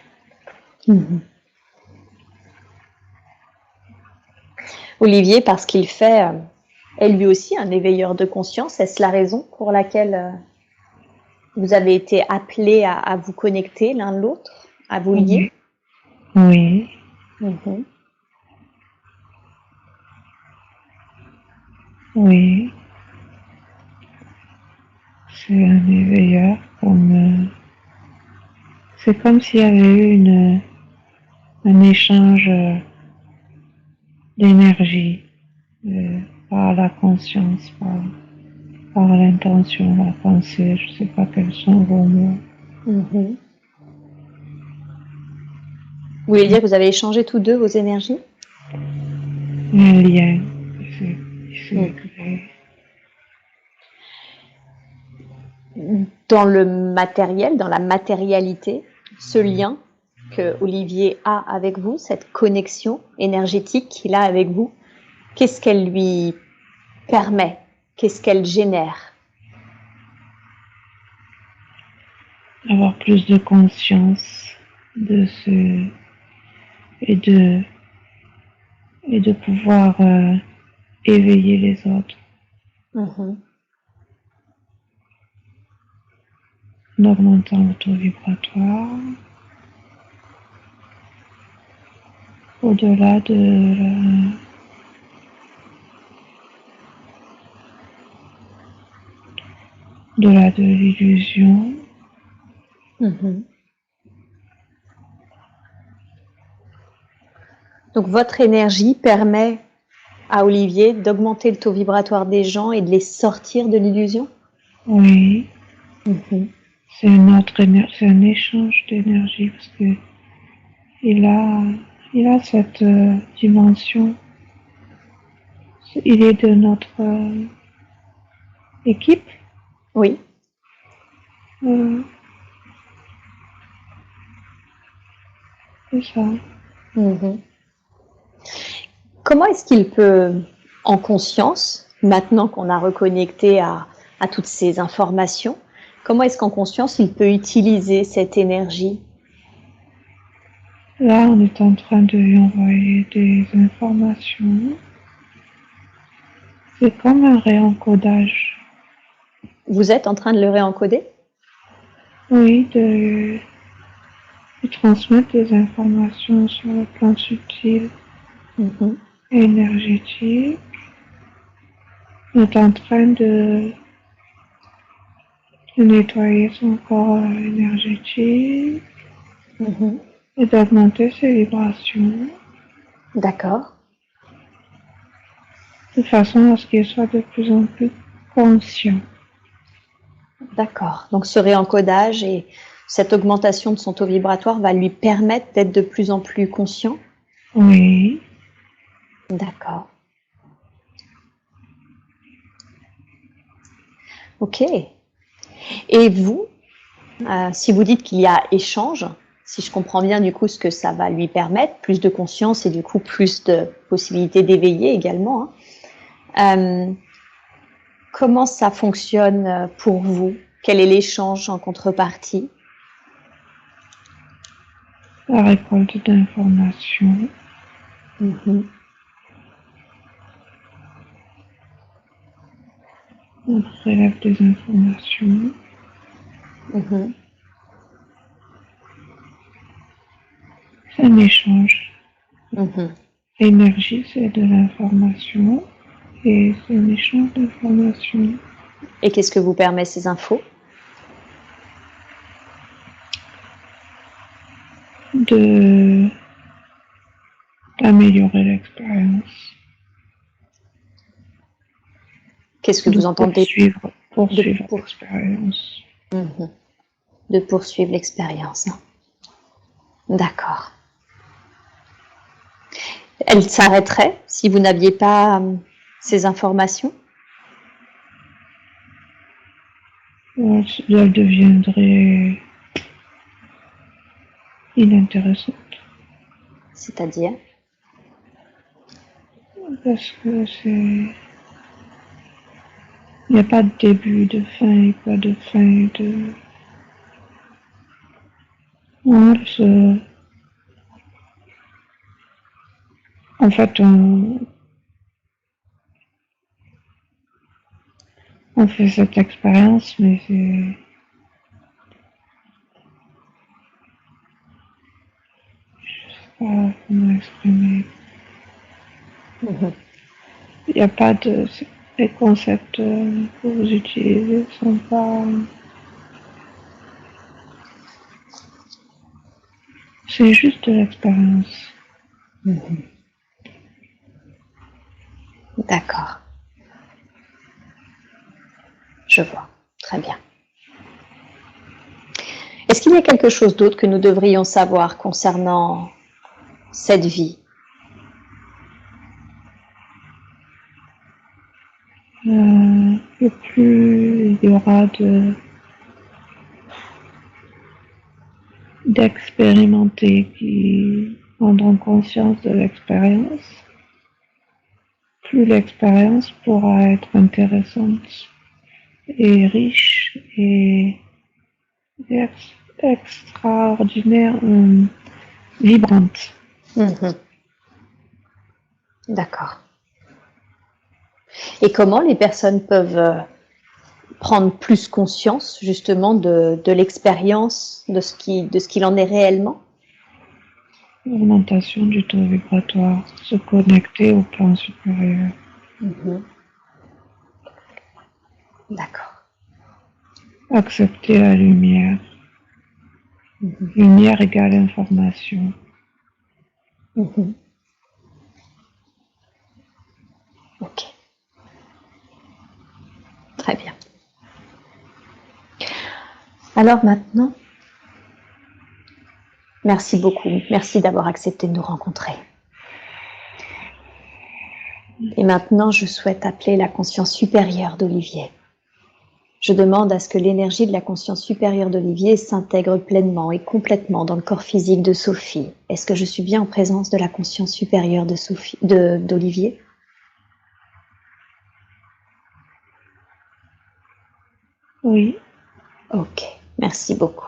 Olivier, parce qu'il fait, est lui aussi un éveilleur de conscience. Est-ce la raison pour laquelle vous avez été appelés à vous connecter l'un de l'autre, à vous lier? Oui. Oui. C'est un éveilleur comme... c'est comme s'il y avait eu un échange d'énergie par la conscience, par l'intention, la pensée, je ne sais pas quels sont vos mots. Vous voulez dire que vous avez échangé tous deux vos énergies? Un lien qui s'est créé. Dans le matériel, dans la matérialité, ce lien que Olivier a avec vous, cette connexion énergétique qu'il a avec vous, qu'est-ce qu'elle lui permet? Qu'est-ce qu'elle génère? Avoir plus de conscience de ce et de pouvoir éveiller les autres. En augmentant le taux vibratoire, au-delà de l'illusion. Donc votre énergie permet à Olivier d'augmenter le taux vibratoire des gens et de les sortir de l'illusion? Oui. C'est une autre énergie, c'est un échange d'énergie parce que il a cette dimension. Il est de notre équipe. Oui. C'est ça. Comment est-ce qu'il peut, en conscience, maintenant qu'on a reconnecté à toutes ces informations, comment est-ce qu'en conscience il peut utiliser cette énergie? Là, on est en train de lui envoyer des informations. C'est comme un réencodage. Vous êtes en train de le réencoder? Oui, de transmettre des informations sur le plan subtil et énergétique. On est en train de nettoyer son corps énergétique et d'augmenter ses vibrations. D'accord. De façon à ce qu'il soit de plus en plus conscient. D'accord. Donc ce réencodage et cette augmentation de son taux vibratoire va lui permettre d'être de plus en plus conscient? Oui. D'accord. Ok. Et vous, si vous dites qu'il y a échange, si je comprends bien du coup ce que ça va lui permettre, plus de conscience et du coup plus de possibilités d'éveiller également, hein, comment ça fonctionne pour vous? Quel est l'échange en contrepartie? La récolte d'informations. Mhm. On relève des informations. Mhm. C'est un échange. Mhm. L'énergie, c'est de l'information et c'est un échange d'informations. Et qu'est-ce que vous permet ces infos? D'améliorer l'expérience, Qu'est-ce que de vous entendez de, poursuivre pour- l'expérience. Mhm. De poursuivre l'expérience, hein. D'accord. Elle s'arrêterait si vous n'aviez pas ces informations? Elle deviendrait inintéressante C'est-à-dire? parce que c'est il n'y a pas de début, de fin, et pas de fin, de en fait on fait cette expérience, mais c'est pas comment exprimer. Mhm. Il n'y a pas de les concepts que vous utilisez sont pas. C'est juste de l'expérience. Mhm. D'accord, je vois. Très bien. Est-ce qu'il y a quelque chose d'autre que nous devrions savoir concernant cette vie? Et plus il y aura d'expérimentés qui prendront conscience de l'expérience, plus l'expérience pourra être intéressante et riche et extraordinaire, vibrante. Mhm. D'accord. Et comment les personnes peuvent prendre plus conscience justement de l'expérience, de ce qu'il en est réellement? Augmentation du taux vibratoire, se connecter au plan supérieur. Mhm. D'accord. Accepter la lumière. Mhm. Lumière égale information. Mhm. Ok. Très bien. Alors maintenant, merci beaucoup. Merci d'avoir accepté de nous rencontrer. Et maintenant, je souhaite appeler la conscience supérieure d'Olivier. Je demande à ce que l'énergie de la conscience supérieure d'Olivier s'intègre pleinement et complètement dans le corps physique de Sophie. Est-ce que je suis bien en présence de la conscience supérieure de Sophie, d'Olivier? Oui, Ok, merci beaucoup.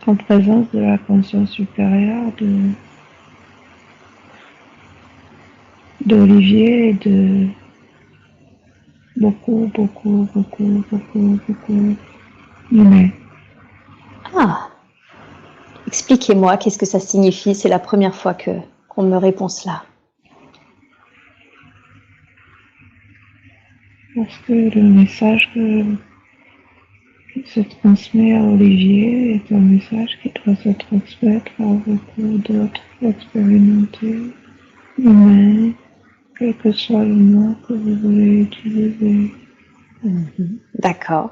en présence de la conscience supérieure d'Olivier et de beaucoup, beaucoup, beaucoup, beaucoup, beaucoup d'humains. Ah, expliquez-moi, qu'est-ce que ça signifie? C'est la première fois qu'on me répond cela. Parce que le message qui se transmet à Olivier est un message qui doit se transmettre à beaucoup d'autres expérimentés, humains, quel que soit le mot que vous voulez utiliser. D'accord.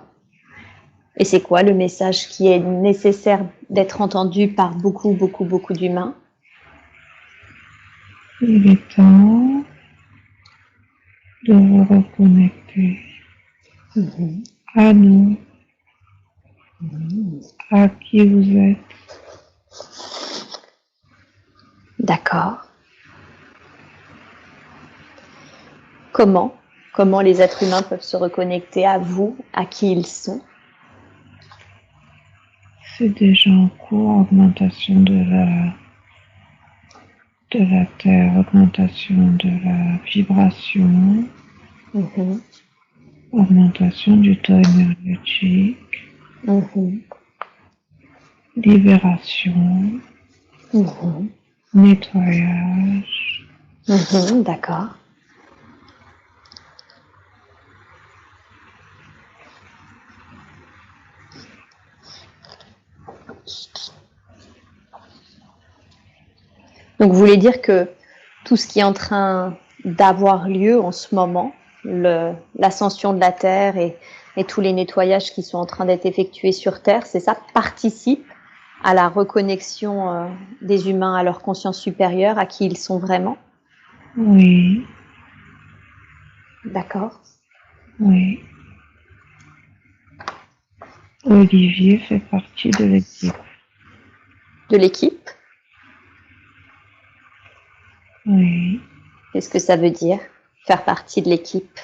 Et c'est quoi le message qui est nécessaire d'être entendu par beaucoup, beaucoup, beaucoup d'humains? Il est temps de vous reconnecter. à nous, Mhm. à qui vous êtes. D'accord. Comment les êtres humains peuvent se reconnecter à vous, à qui ils sont? C'est déjà en cours, augmentation de la Terre, augmentation de la vibration, Mhm. augmentation du taux énergétique, Mhm. libération, Mhm. nettoyage. Mhm. D'accord. Donc, vous voulez dire que tout ce qui est en train d'avoir lieu en ce moment, l'ascension de la Terre et tous les nettoyages qui sont en train d'être effectués sur Terre, c'est ça, participe à la reconnexion des humains à leur conscience supérieure, à qui ils sont vraiment? Oui, D'accord. oui. Olivier fait partie de l'équipe. De l'équipe? Oui. Qu'est-ce que ça veut dire, faire partie de l'équipe?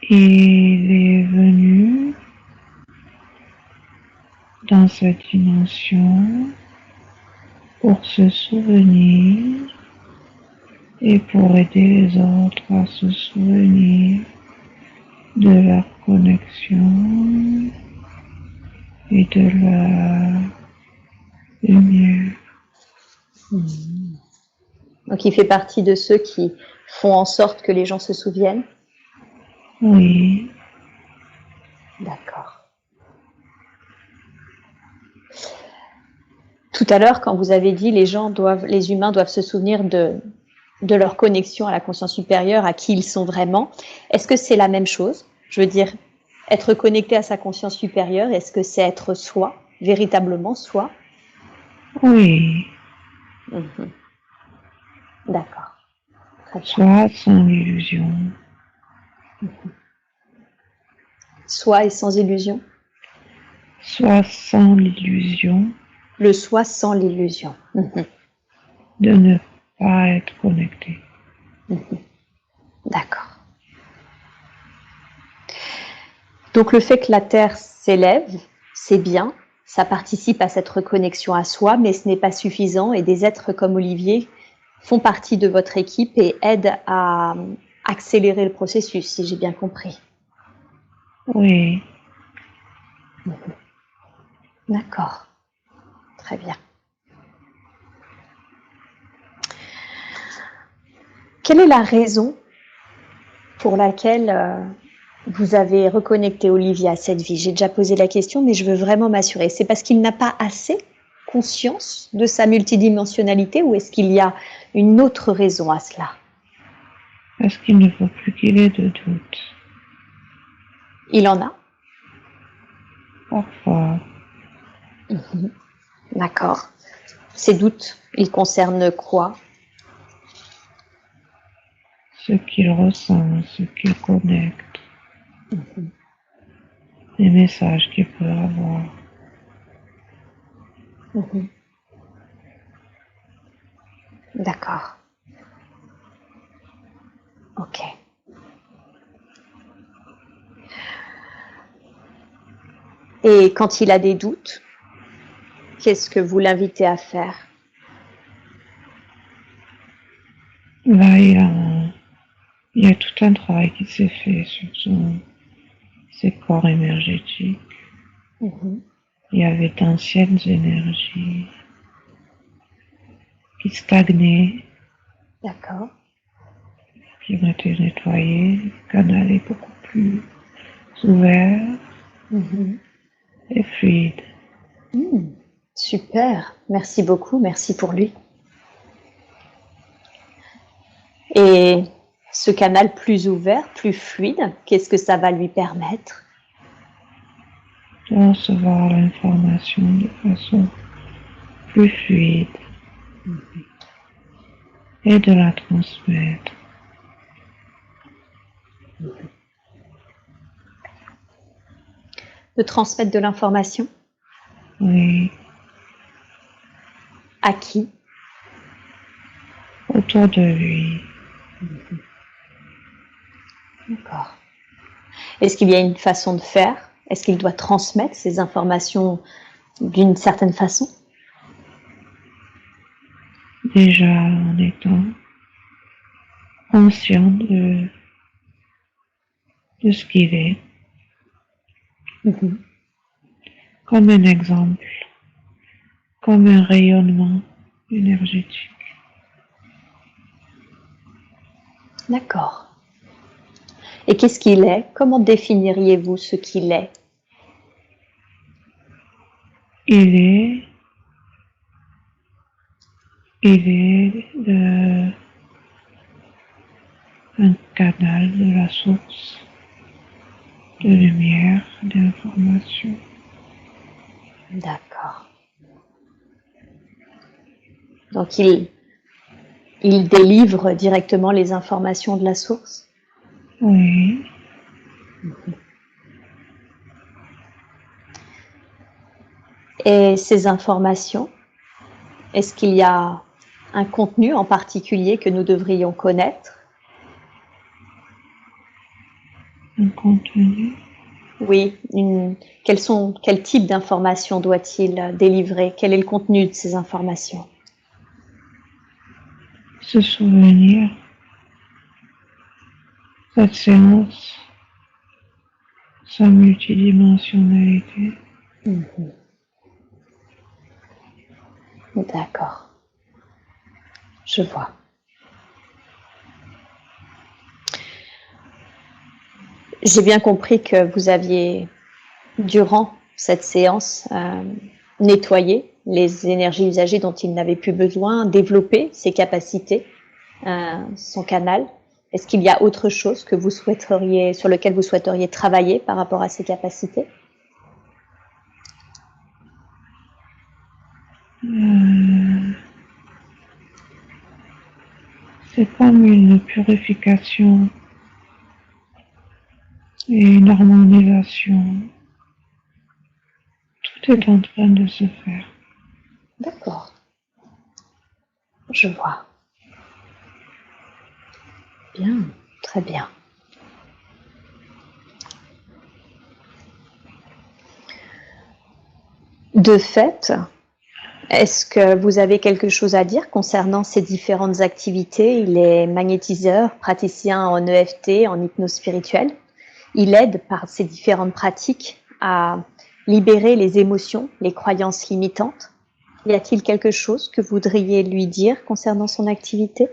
Il est venu dans cette dimension pour se souvenir et pour aider les autres à se souvenir de leur connexion et de leur lumière. Donc, il fait partie de ceux qui font en sorte que les gens se souviennent? Oui, D'accord. Tout à l'heure, quand vous avez dit les humains doivent se souvenir de leur connexion à la conscience supérieure, à qui ils sont vraiment, est-ce que c'est la même chose? Je veux dire, être connecté à sa conscience supérieure, est-ce que c'est être soi, véritablement soi? oui. Mhm. D'accord. Très bien. Soit sans illusion, Soi et sans illusion. soit sans l'illusion Le soi sans l'illusion. Mhm. de ne pas être connecté. Mhm. D'accord. Donc le fait que la Terre s'élève, c'est bien, ça participe à cette reconnexion à soi, mais ce n'est pas suffisant et des êtres comme Olivier font partie de votre équipe et aident à accélérer le processus, si j'ai bien compris. Oui, D'accord, très bien. Quelle est la raison pour laquelle vous avez reconnecté Olivier à cette vie? J'ai déjà posé la question, mais je veux vraiment m'assurer. C'est parce qu'il n'a pas assez conscience de sa multidimensionnalité ou est-ce qu'il y a une autre raison à cela? parce qu'il ne faut plus qu'il ait de doute. Il en a? Parfois, Mhm. D'accord. Ces doutes, ils concernent quoi? ce qu'il ressent, ce qu'il connecte, Mhm. les messages qu'il peut avoir. Mhm. D'accord. Ok. Et quand il a des doutes, qu'est-ce que vous l'invitez à faire? Là, il y a tout un travail qui s'est fait sur ses corps énergétiques. Mhm. Il y avait d'anciennes énergies qui stagnaient, D'accord. qui ont été nettoyées, le canal est beaucoup plus ouvert Mhm. et fluide. Super. Merci beaucoup. Merci pour lui. Et ce canal plus ouvert, plus fluide, qu'est-ce que ça va lui permettre? De recevoir l'information de façon plus fluide et de la transmettre. De transmettre de l'information? Oui. À qui? Autour de lui. D'accord. Est-ce qu'il y a une façon de faire? Est-ce qu'il doit transmettre ces informations d'une certaine façon? Déjà en étant conscient de ce qu'il est. Comme un exemple, comme un rayonnement énergétique. D'accord. Et qu'est-ce qu'il est? Comment définiriez-vous ce qu'il est? Il est un canal de la source de lumière, d'information. D'accord. Donc il délivre directement les informations de la source? Oui. Et ces informations, est-ce qu'il y a un contenu en particulier que nous devrions connaître? Un contenu. Oui, quel type d'informations doit-il délivrer? Quel est le contenu de ces informations? Se souvenir. Cette séance. Sa multidimensionnalité. D'accord. Je vois. J'ai bien compris que vous aviez, durant cette séance, nettoyé les énergies usagées dont il n'avait plus besoin, développé ses capacités, son canal. Est-ce qu'il y a autre chose que vous souhaiteriez, sur lequel vous souhaiteriez travailler par rapport à ces capacités? C'est comme une purification et une harmonisation. Tout est en train de se faire. D'accord. Je vois. Bien, très bien. De fait, est-ce que vous avez quelque chose à dire concernant ces différentes activités? Il est magnétiseur, praticien en EFT, en hypnose spirituelle. Il aide par ces différentes pratiques à libérer les émotions, les croyances limitantes. Y a-t-il quelque chose que vous voudriez lui dire concernant son activité?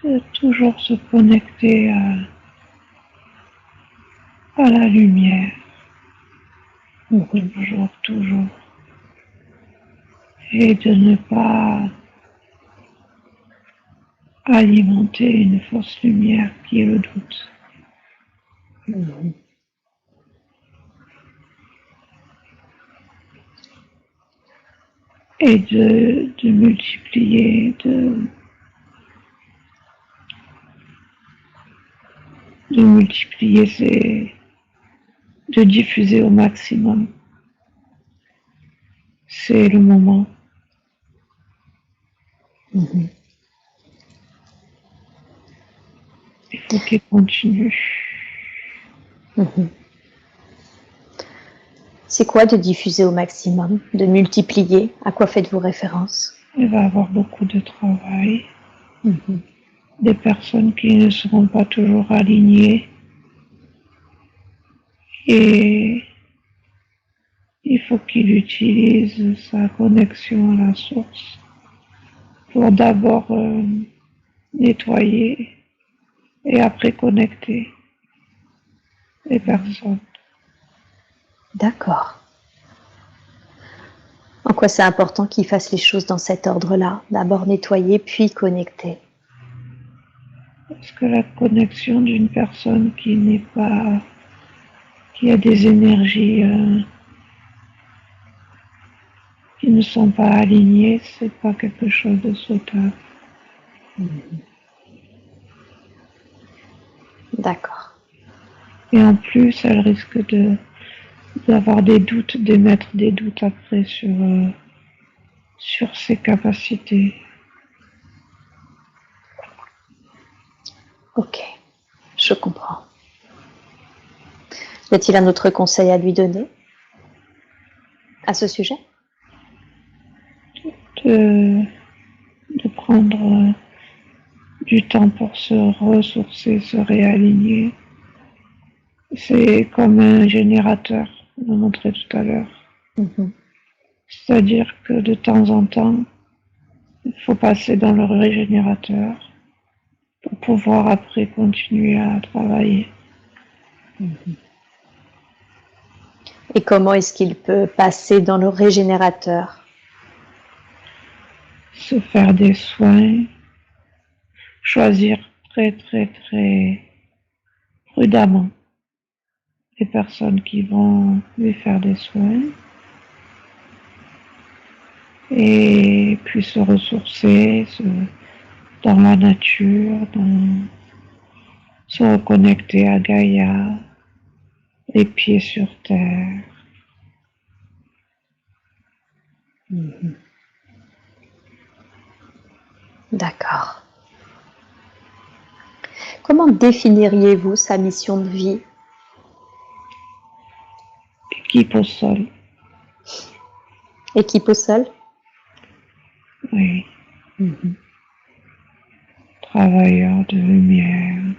De toujours se connecter à la lumière. Toujours. Et de ne pas alimenter une fausse lumière qui est le doute. Et de multiplier, de diffuser au maximum. C'est le moment. Il faut qu'il continue. C'est quoi de diffuser au maximum, de multiplier? À quoi faites-vous référence? Il va y avoir beaucoup de travail. Des personnes qui ne seront pas toujours alignées. Et il faut qu'il utilise sa connexion à la source pour d'abord nettoyer et après connecter les personnes. D'accord. En quoi c'est important qu'il fasse les choses dans cet ordre-là? D'abord nettoyer, puis connecter. Parce que la connexion d'une personne qui a des énergies qui ne sont pas alignées, c'est pas quelque chose de souhaitable. D'accord. Et en plus, elle risque d'avoir des doutes, d'émettre des doutes après sur ses capacités. Ok, je comprends. Y a-t-il un autre conseil à lui donner à ce sujet? De prendre du temps pour se ressourcer, se réaligner. C'est comme un générateur, on l'a montré tout à l'heure. C'est-à-dire que de temps en temps, il faut passer dans le régénérateur pour pouvoir après continuer à travailler. Et comment est-ce qu'il peut passer dans le régénérateur? Se faire des soins, choisir très très très prudemment les personnes qui vont lui faire des soins et puis se ressourcer dans la nature, se reconnecter à Gaïa, les pieds sur terre. D'accord. Comment définiriez-vous sa mission de vie? Équipe au sol. Équipe au sol? Oui. Travailleur de lumière.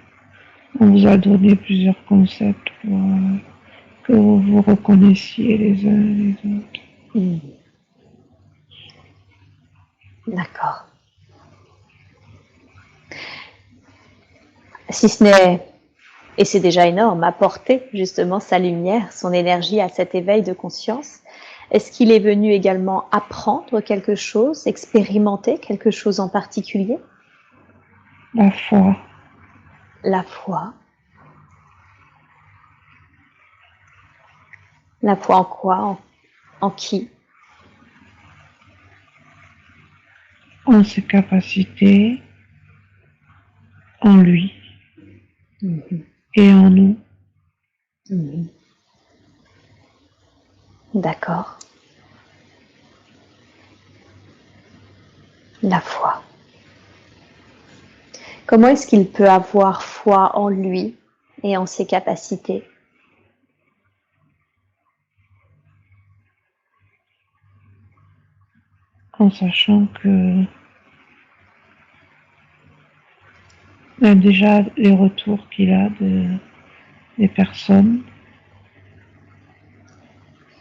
On vous a donné plusieurs concepts pour que vous vous reconnaissiez les uns les autres. D'accord. Si ce n'est, et c'est déjà énorme, apporter justement sa lumière, son énergie à cet éveil de conscience, est-ce qu'il est venu également apprendre quelque chose, expérimenter quelque chose en particulier? La foi. La foi. La foi en quoi? En qui? En ses capacités, en lui et en nous. D'accord. La foi. Comment est-ce qu'il peut avoir foi en lui et en ses capacités? En sachant que déjà les retours qu'il a des personnes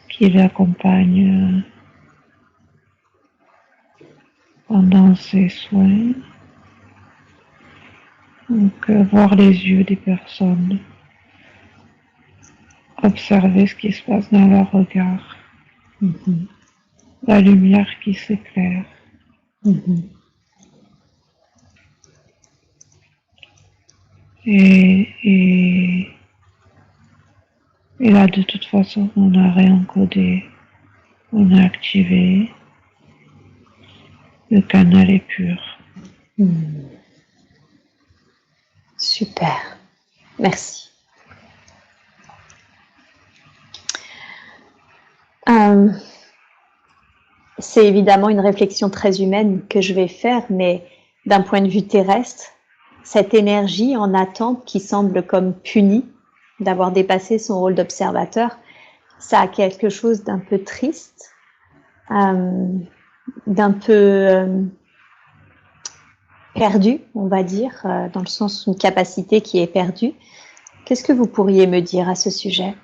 qui l'accompagnent pendant ses soins. Donc voir les yeux des personnes, observer ce qui se passe dans leur regard, la lumière qui s'éclaire. Et là, de toute façon, on a réencodé, on a activé, le canal est pur. Super. Merci. C'est évidemment une réflexion très humaine que je vais faire, mais d'un point de vue terrestre, cette énergie en attente qui semble comme punie d'avoir dépassé son rôle d'observateur, ça a quelque chose d'un peu triste, d'un peu perdu, on va dire, dans le sens d'une capacité qui est perdue. Qu'est-ce que vous pourriez me dire à ce sujet?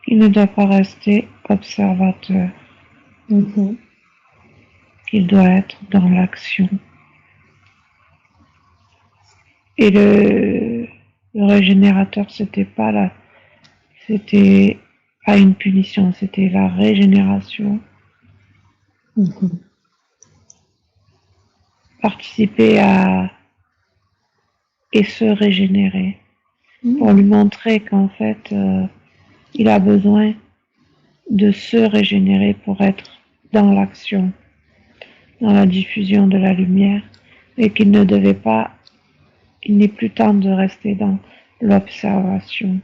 Il ne doit pas rester observateur. Il doit être dans l'action. Et le régénérateur, c'était pas une punition, c'était la régénération. Participer et se régénérer pour lui montrer qu'en fait, il a besoin de se régénérer pour être dans l'action, dans la diffusion de la lumière, et qu'il ne devait pas il n'est plus temps de rester dans l'observation.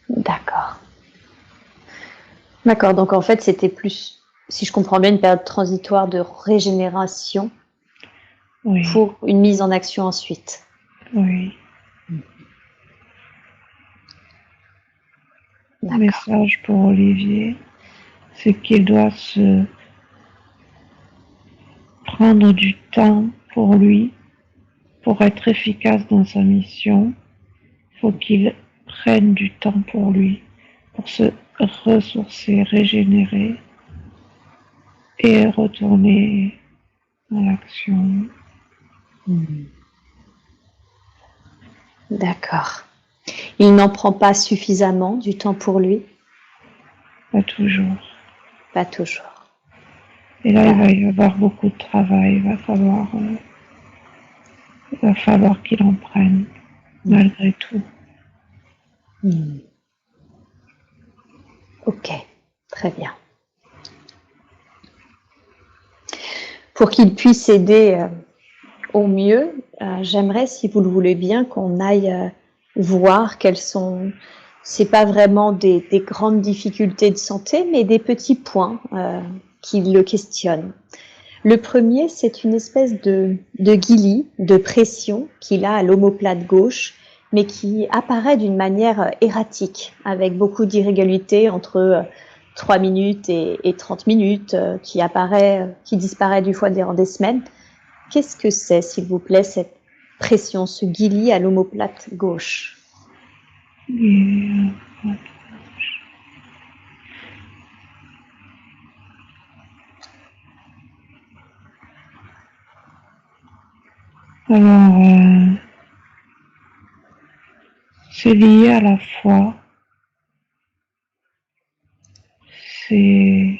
D'accord. D'accord, donc en fait, c'était plus, si je comprends bien, une période transitoire de régénération Oui, pour une mise en action ensuite. oui. D'accord. Message pour Olivier, c'est qu'il doit se prendre du temps pour lui, pour être efficace dans sa mission. Il faut qu'il prenne du temps pour lui, pour se ressourcer, régénérer et retourner dans l'action. D'accord. Il n'en prend pas suffisamment du temps pour lui? Pas toujours. Pas toujours. Et là, il va y avoir beaucoup de travail. Il va falloir qu'il en prenne, malgré tout. Ok, très bien. Pour qu'il puisse aider au mieux, j'aimerais, si vous le voulez bien, qu'on aille voir quelles sont, c'est pas vraiment des grandes difficultés de santé, mais des petits points qui le questionnent. Le premier, c'est une espèce de guilis, de pression qu'il a à l'omoplate gauche, mais qui apparaît d'une manière erratique, avec beaucoup d'irrégularité entre 3 minutes et 30 minutes, qui disparaît du fois durant des semaines. Qu'est-ce que c'est, s'il vous plaît, cette pression, ce guilis à l'omoplate gauche? Alors, c'est lié à la foi. C'est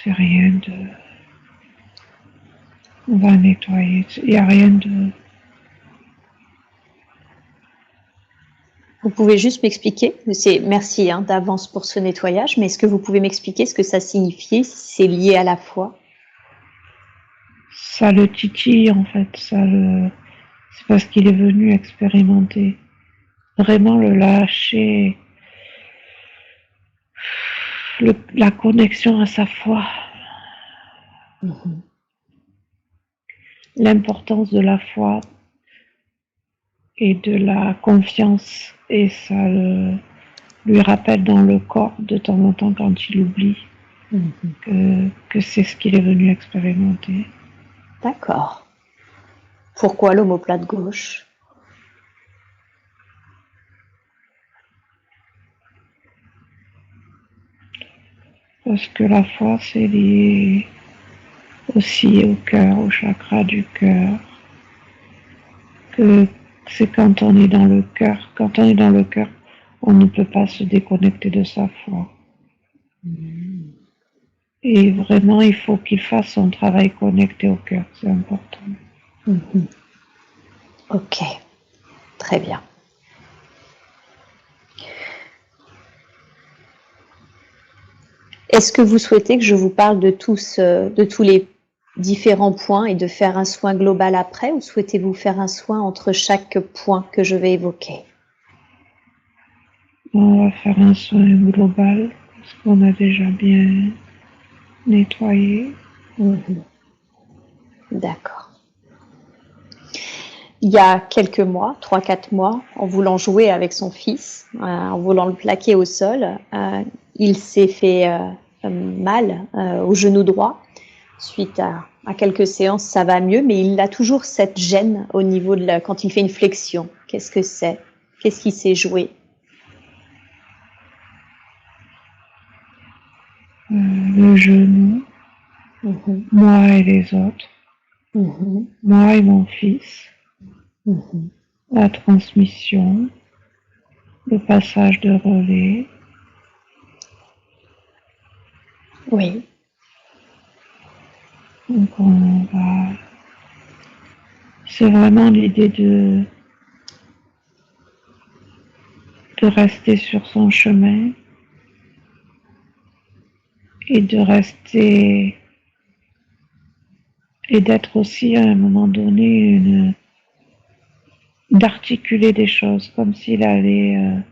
rien de... On va nettoyer. Il n'y a rien de... Vous pouvez juste m'expliquer, merci d'avance pour ce nettoyage, mais est-ce que vous pouvez m'expliquer ce que ça signifie, si c'est lié à la foi? Ça le titille, en fait. C'est parce qu'il est venu expérimenter. Vraiment le lâcher. La connexion à sa foi. L'importance de la foi et de la confiance. Et ça lui rappelle dans le corps de temps en temps quand il oublie que c'est ce qu'il est venu expérimenter. D'accord. Pourquoi l'omoplate gauche? Parce que la foi, c'est lié aussi au cœur, au chakra du cœur. Que c'est quand on est dans le cœur. Quand on est dans le cœur, on ne peut pas se déconnecter de sa foi. Et vraiment, il faut qu'il fasse son travail connecté au cœur. C'est important. Ok, très bien. Est-ce que vous souhaitez que je vous parle de tous les différents points et de faire un soin global après, ou souhaitez-vous faire un soin entre chaque point que je vais évoquer? On va faire un soin global parce qu'on a déjà bien nettoyé. D'accord. Il y a quelques mois, 3-4 mois, en voulant jouer avec son fils, en voulant le plaquer au sol, il s'est fait mal au genou droit. Suite à quelques séances, ça va mieux, mais il a toujours cette gêne au niveau quand il fait une flexion. Qu'est-ce que c'est? Qu'est-ce qui s'est joué? Le genou, moi et les autres, moi et mon fils, la transmission, le passage de relais. Oui. Donc c'est vraiment l'idée de rester sur son chemin et de rester et d'être aussi à un moment donné d'articuler des choses, comme s'il allait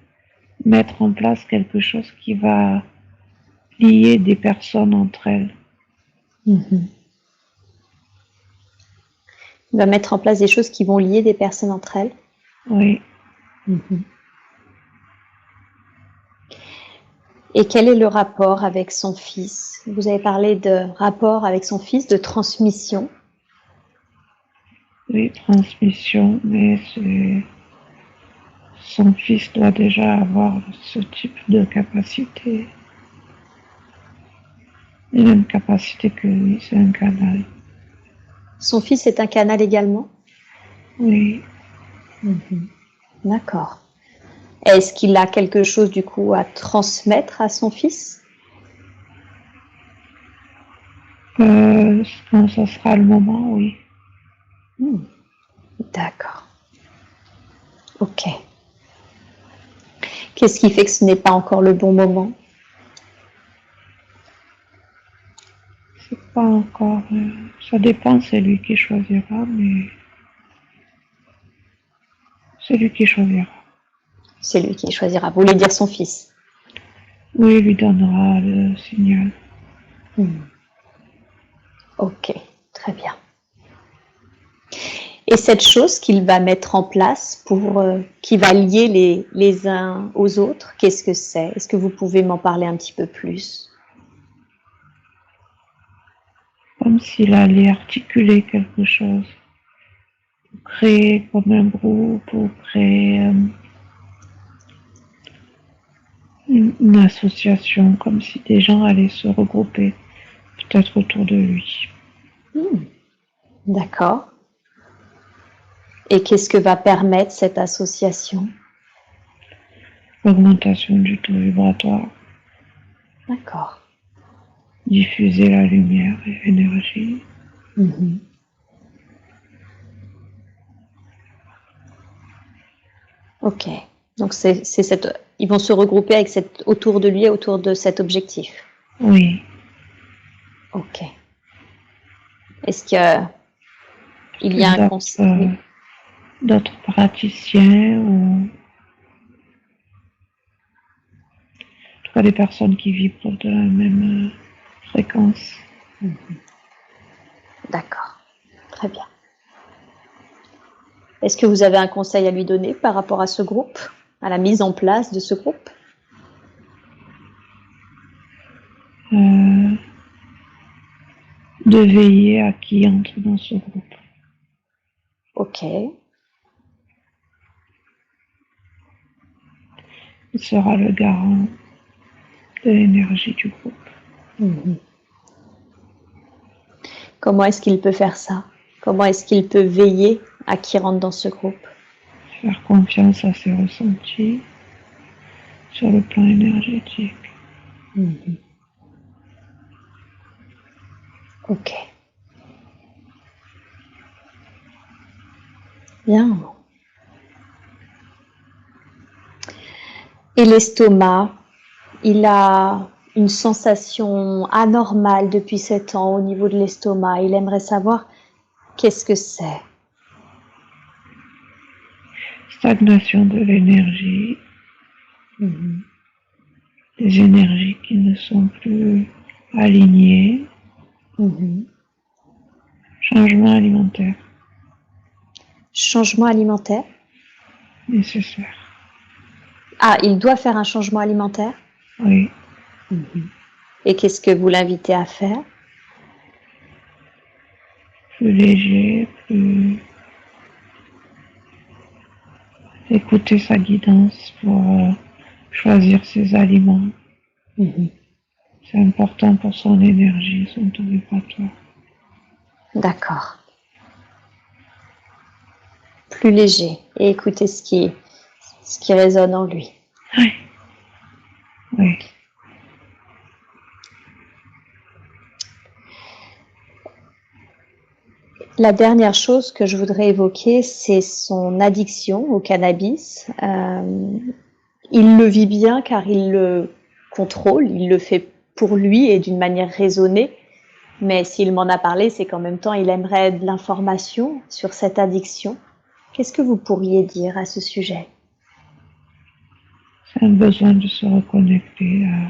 mettre en place quelque chose qui va lier des personnes entre elles. Mhm. Il va mettre en place des choses qui vont lier des personnes entre elles. Oui. Mhm. Et quel est le rapport avec son fils? Vous avez parlé de rapport avec son fils, de transmission. Oui, transmission, mais son fils doit déjà avoir ce type de capacité. Les mêmes capacités que lui, c'est un canal. Son fils est un canal également? Oui. Mhm. D'accord. Est-ce qu'il a quelque chose du coup à transmettre à son fils? Quand ça sera le moment, oui. D'accord. Ok. Qu'est-ce qui fait que ce n'est pas encore le bon moment? C'est pas encore. Ça dépend, c'est lui qui choisira, mais c'est lui qui choisira. C'est lui qui choisira. Vous voulez dire son fils? Oui, il lui donnera le signal. Ok, très bien. Et cette chose qu'il va mettre en place qui va lier les uns aux autres, qu'est-ce que c'est? Est-ce que vous pouvez m'en parler un petit peu plus? Comme s'il allait articuler quelque chose. Pour créer comme un groupe, ou créer une association, comme si des gens allaient se regrouper, peut-être autour de lui. D'accord. Et qu'est-ce que va permettre cette association? L'augmentation du taux vibratoire. D'accord. Diffuser la lumière et l'énergie. Ok. Donc ils vont se regrouper autour de lui et autour de cet objectif. Oui. Ok. Est-ce qu'il y a un conseil? D'autres praticiens ou en tout cas des personnes qui vibrent de la même fréquence. D'accord. Très bien. Est-ce que vous avez un conseil à lui donner par rapport à ce groupe, à la mise en place de ce groupe? De veiller à qui entre dans ce groupe. Ok. Il sera le garant de l'énergie du groupe. Comment est-ce qu'il peut faire ça? Comment est-ce qu'il peut veiller à qui rentre dans ce groupe? Faire confiance à ses ressentis sur le plan énergétique. Ok. Bien. Et l'estomac, il a une sensation anormale depuis 7 ans au niveau de l'estomac. Il aimerait savoir qu'est-ce que c'est. Stagnation de l'énergie. Des énergies qui ne sont plus alignées. Changement alimentaire. Changement alimentaire? Nécessaire. Ah, il doit faire un changement alimentaire? Oui. Et qu'est-ce que vous l'invitez à faire? Plus léger, plus écouter sa guidance pour choisir ses aliments. C'est important pour son énergie, son taux vibratoire. D'accord. Plus léger et écoutez ce qui résonne en lui. Oui. Oui. La dernière chose que je voudrais évoquer, c'est son addiction au cannabis. Il le vit bien car il le contrôle, il le fait pour lui et d'une manière raisonnée. Mais s'il m'en a parlé, c'est qu'en même temps, il aimerait de l'information sur cette addiction. Qu'est-ce que vous pourriez dire à ce sujet? C'est un besoin de se reconnecter à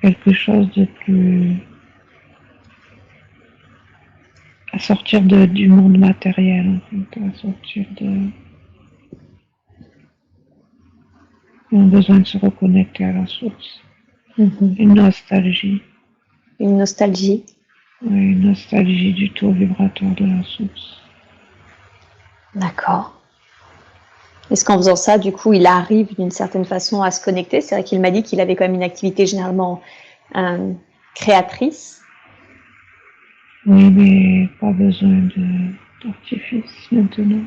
quelque chose de plus... à sortir du monde matériel, en fait, à sortir de... On a besoin de se reconnecter à la source. Une nostalgie. Une nostalgie. Oui, une nostalgie du taux vibratoire de la source. D'accord. Est-ce qu'en faisant ça, du coup, il arrive d'une certaine façon à se connecter? C'est vrai qu'il m'a dit qu'il avait quand même une activité généralement créatrice. Oui, mais pas besoin d'artifice maintenant.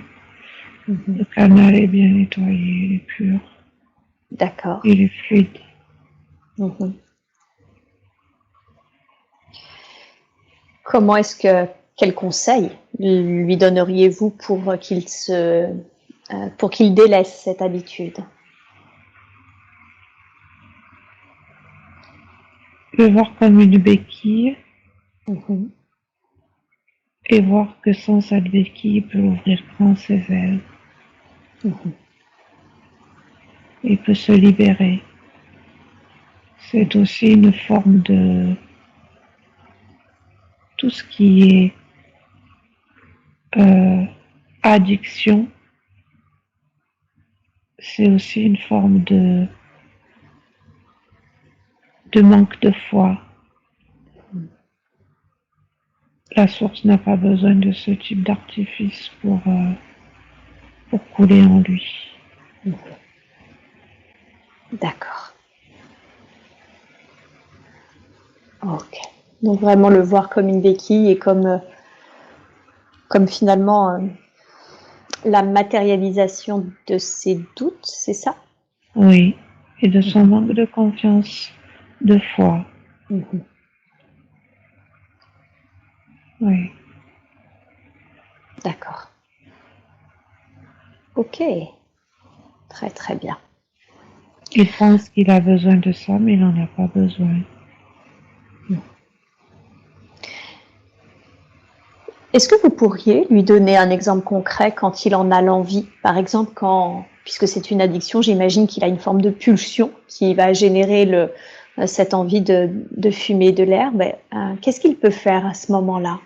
Le canal est bien nettoyé, il est pur. D'accord. Il est fluide. Comment est-ce que, quel conseil lui donneriez-vous pour qu'il délaisse cette habitude? Le voir comme une béquille et voir que sans cette béquille, il peut ouvrir grand ses ailes. Il peut se libérer. C'est aussi une forme de tout ce qui est addiction. C'est aussi une forme de manque de foi. La source n'a pas besoin de ce type d'artifice pour couler en lui. D'accord. Ok. Donc vraiment le voir comme une béquille et comme finalement la matérialisation de ses doutes, c'est ça? Oui, et de son manque de confiance, de foi. Oui. D'accord. Ok. Très très bien. Il pense qu'il a besoin de ça, mais il n'en a pas besoin. Est-ce que vous pourriez lui donner un exemple concret quand il en a l'envie? Par exemple, puisque c'est une addiction, j'imagine qu'il a une forme de pulsion qui va générer cette envie de fumer de l'herbe. Qu'est-ce qu'il peut faire à ce moment-là?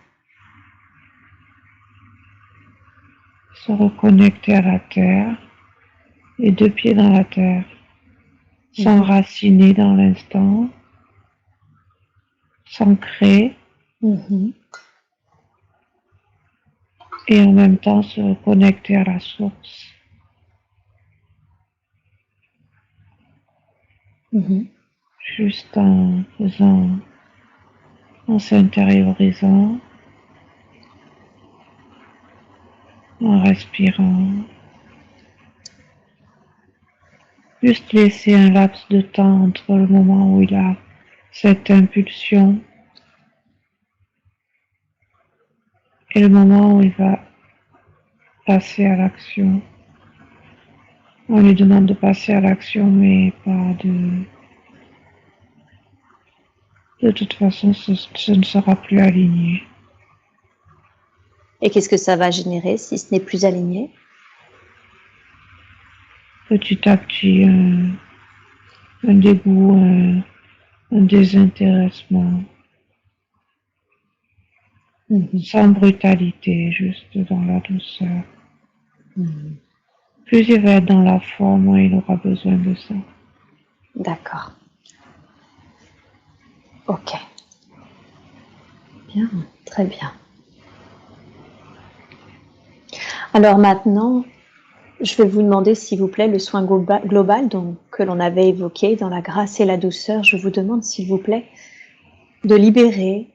Se reconnecter à la terre, les deux pieds dans la terre, s'enraciner dans l'instant, s'ancrer et en même temps se reconnecter à la source. Juste en s'intériorisant, en respirant. Juste laisser un laps de temps entre le moment où il a cette impulsion et le moment où il va passer à l'action. On lui demande de passer à l'action, mais pas de... De toute façon, ce ne sera plus aligné. Et qu'est-ce que ça va générer si ce n'est plus aligné? Petit à petit, un dégoût, un désintéressement. Sans brutalité, juste dans la douceur. Plus il va être dans la foi, moins il aura besoin de ça. D'accord. Ok. Bien, très bien. Alors maintenant, je vais vous demander, s'il vous plaît, le soin global que l'on avait évoqué dans la grâce et la douceur. Je vous demande, s'il vous plaît, de libérer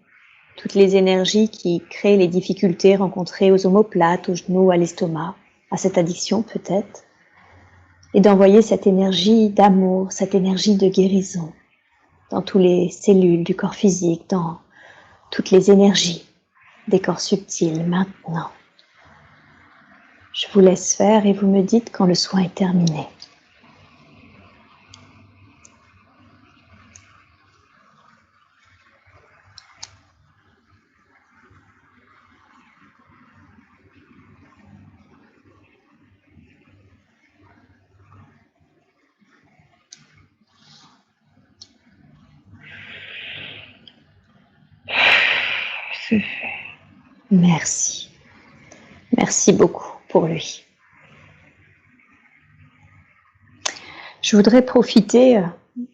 toutes les énergies qui créent les difficultés rencontrées aux omoplates, aux genoux, à l'estomac, à cette addiction peut-être, et d'envoyer cette énergie d'amour, cette énergie de guérison dans toutes les cellules du corps physique, dans toutes les énergies des corps subtils maintenant. Je vous laisse faire et vous me dites quand le soin est terminé. c'est fait. Merci. Merci beaucoup pour lui. Je voudrais profiter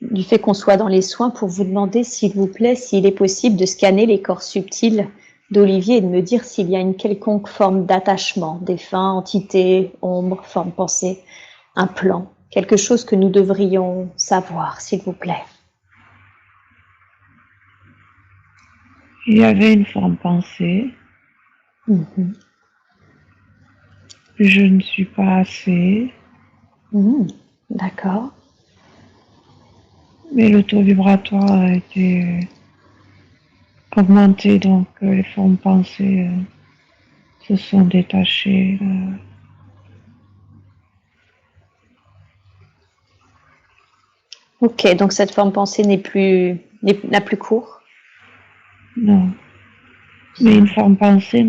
du fait qu'on soit dans les soins pour vous demander, s'il vous plaît, s'il est possible de scanner les corps subtils d'Olivier et de me dire s'il y a une quelconque forme d'attachement, défunt, entité, ombre, forme pensée, un plan, quelque chose que nous devrions savoir, s'il vous plaît. Il y avait une forme pensée. Je ne suis pas assez. D'accord. Mais le taux vibratoire a été augmenté, donc les formes pensées se sont détachées. Ok, donc cette forme pensée n'a plus cours. Non. Mais une forme pensée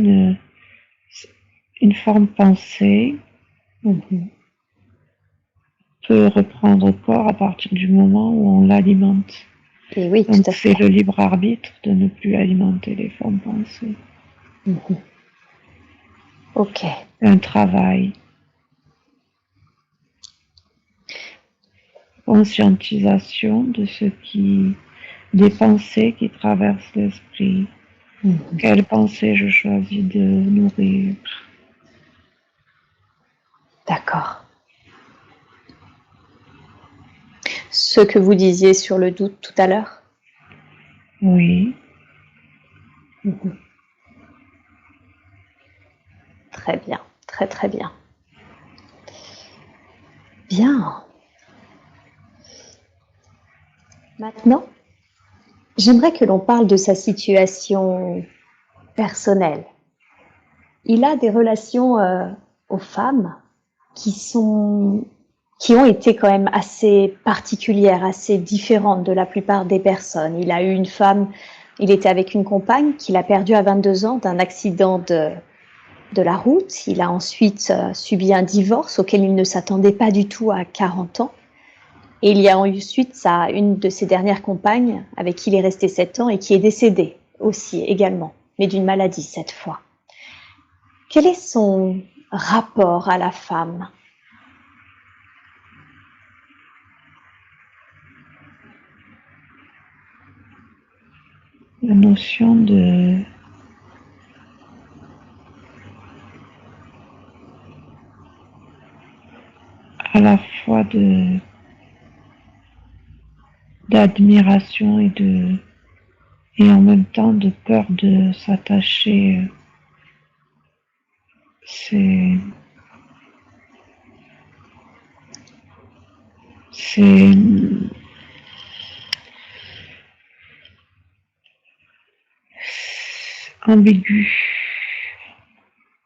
peut reprendre corps à partir du moment où on l'alimente. Et oui, donc tout à fait. c'est le libre arbitre de ne plus alimenter les formes pensées. Ok. Un travail. Conscientisation des pensées qui traversent l'esprit. Quelles pensées je choisis de nourrir? D'accord. Ce que vous disiez sur le doute tout à l'heure? Oui. Très bien, très très bien. Bien. Maintenant, j'aimerais que l'on parle de sa situation personnelle. Il a des relations aux femmes qui ont été quand même assez particulières, assez différentes de la plupart des personnes. Il a eu une femme, il était avec une compagne qu'il a perdue à 22 ans d'un accident de la route. Il a ensuite subi un divorce auquel il ne s'attendait pas du tout à 40 ans. Et il y a ensuite une de ses dernières compagnes avec qui il est resté 7 ans et qui est décédée aussi également, mais d'une maladie cette fois. Quel est son rapport à la femme? La notion à la fois d'admiration et en même temps de peur de s'attacher. C'est ambigu.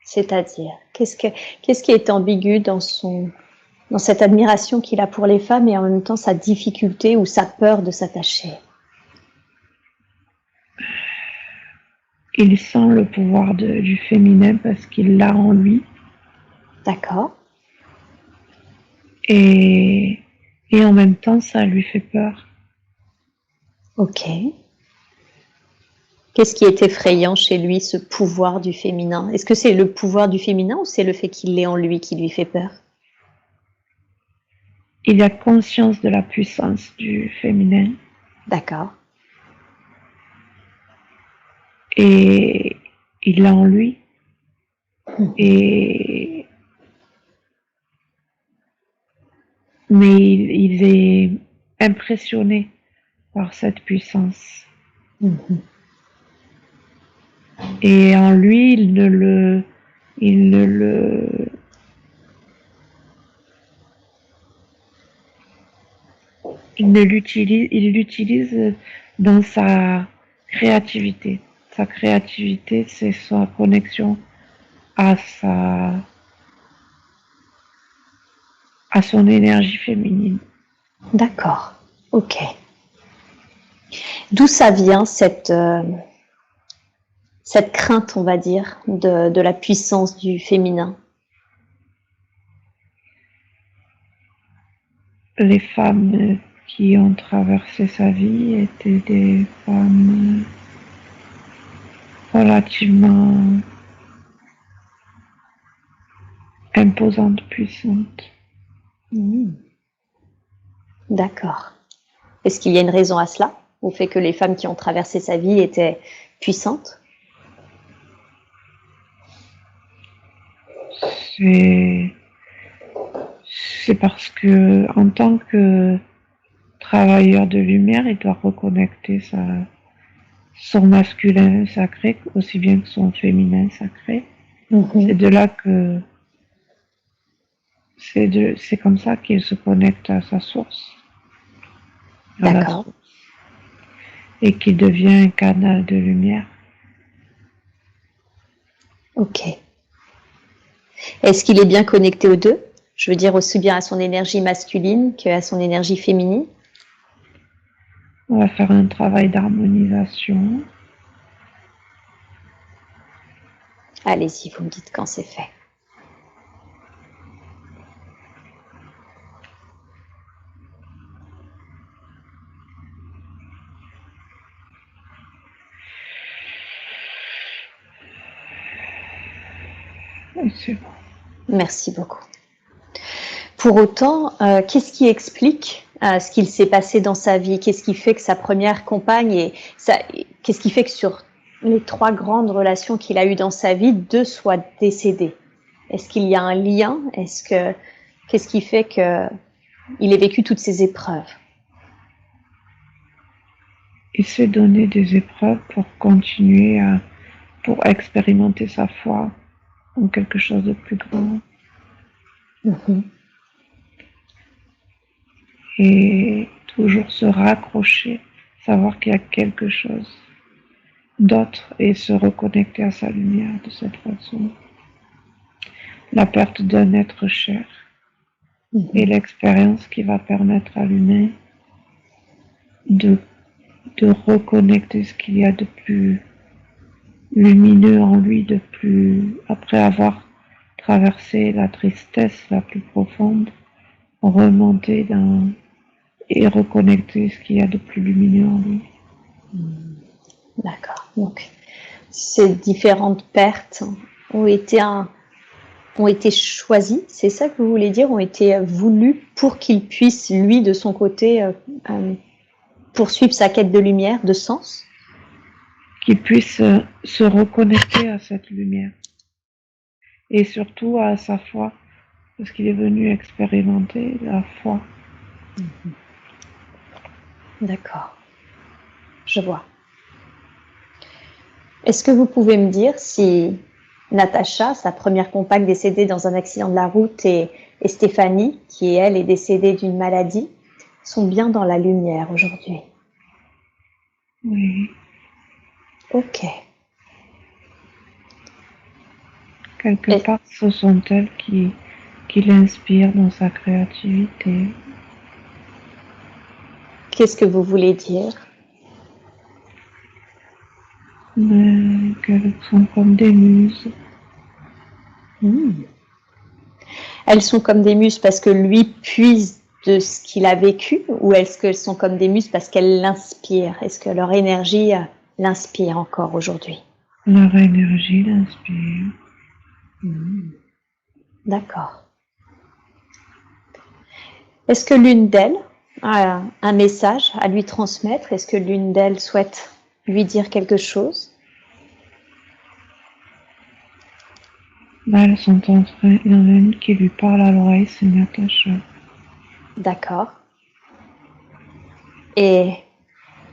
C'est-à-dire, qu'est-ce qui est ambigu dans cette admiration qu'il a pour les femmes et en même temps sa difficulté ou sa peur de s'attacher? Il sent le pouvoir du féminin parce qu'il l'a en lui. D'accord. Et en même temps, ça lui fait peur. Ok. Qu'est-ce qui est effrayant chez lui, ce pouvoir du féminin? Est-ce que c'est le pouvoir du féminin ou c'est le fait qu'il l'ait en lui qui lui fait peur? Il a conscience de la puissance du féminin. D'accord. Et il l'a en lui. Mais il est impressionné par cette puissance. Et en lui, il l'utilise dans sa créativité. Sa créativité, c'est sa connexion à son énergie féminine. D'accord. Ok. D'où ça vient cette crainte, on va dire, de la puissance du féminin? Les femmes qui ont traversé sa vie étaient des femmes relativement imposante, puissante. D'accord. Est-ce qu'il y a une raison à cela, au fait que les femmes qui ont traversé sa vie étaient puissantes? C'est c'est parce que en tant que travailleur de lumière, il doit reconnecter son masculin sacré aussi bien que son féminin sacré. C'est de là que c'est comme ça qu'il se connecte à sa source, à la D'accord. source, et qu'il devient un canal de lumière. Ok. Est-ce qu'il est bien connecté aux deux? Je veux dire aussi bien à son énergie masculine qu'à son énergie féminine? On va faire un travail d'harmonisation. Allez-y, vous me dites quand c'est fait. Et c'est bon. Merci beaucoup. Pour autant, qu'est-ce qui explique ce qu'il s'est passé dans sa vie? Qu'est-ce qui fait que sa première compagne qu'est-ce qui fait que sur les 3 grandes relations qu'il a eues dans sa vie, 2 soient décédées? Est-ce qu'il y a un lien? Qu'est-ce qui fait qu'il ait vécu toutes ces épreuves? Il s'est donné des épreuves pour continuer pour expérimenter sa foi en quelque chose de plus grand. Et toujours se raccrocher, savoir qu'il y a quelque chose d'autre et se reconnecter à sa lumière de cette façon. La perte d'un être cher et l'expérience qui va permettre à l'humain de reconnecter ce qu'il y a de plus lumineux en lui, après avoir traversé la tristesse la plus profonde, remonter et reconnecter ce qu'il y a de plus lumineux en lui. D'accord. Donc, ces différentes pertes ont été choisies, c'est ça que vous voulez dire, ont été voulues pour qu'il puisse, lui, de son côté, poursuivre sa quête de lumière, de sens? Qu'il puisse se reconnecter à cette lumière et surtout à sa foi, parce qu'il est venu expérimenter la foi. D'accord, je vois. Est-ce que vous pouvez me dire si Natacha, sa première compagne décédée dans un accident de la route, et Stéphanie, qui elle est décédée d'une maladie, sont bien dans la lumière aujourd'hui? Oui. Ok. Quelque part, ce sont elles qui l'inspirent dans sa créativité. Qu'est-ce que vous voulez dire? Mais qu'elles sont comme des muses. Elles sont comme des muses parce que lui puise de ce qu'il a vécu, ou est-ce qu'elles sont comme des muses parce qu'elles l'inspirent? Est-ce que leur énergie l'inspire encore aujourd'hui? Leur énergie l'inspire. D'accord. Est-ce que l'une d'elles a un message à lui transmettre? Est-ce que l'une d'elles souhaite lui dire quelque chose? Là, elles sont en train, il y en a une qui lui parle à l'oreille, c'est Natacha. D'accord. Et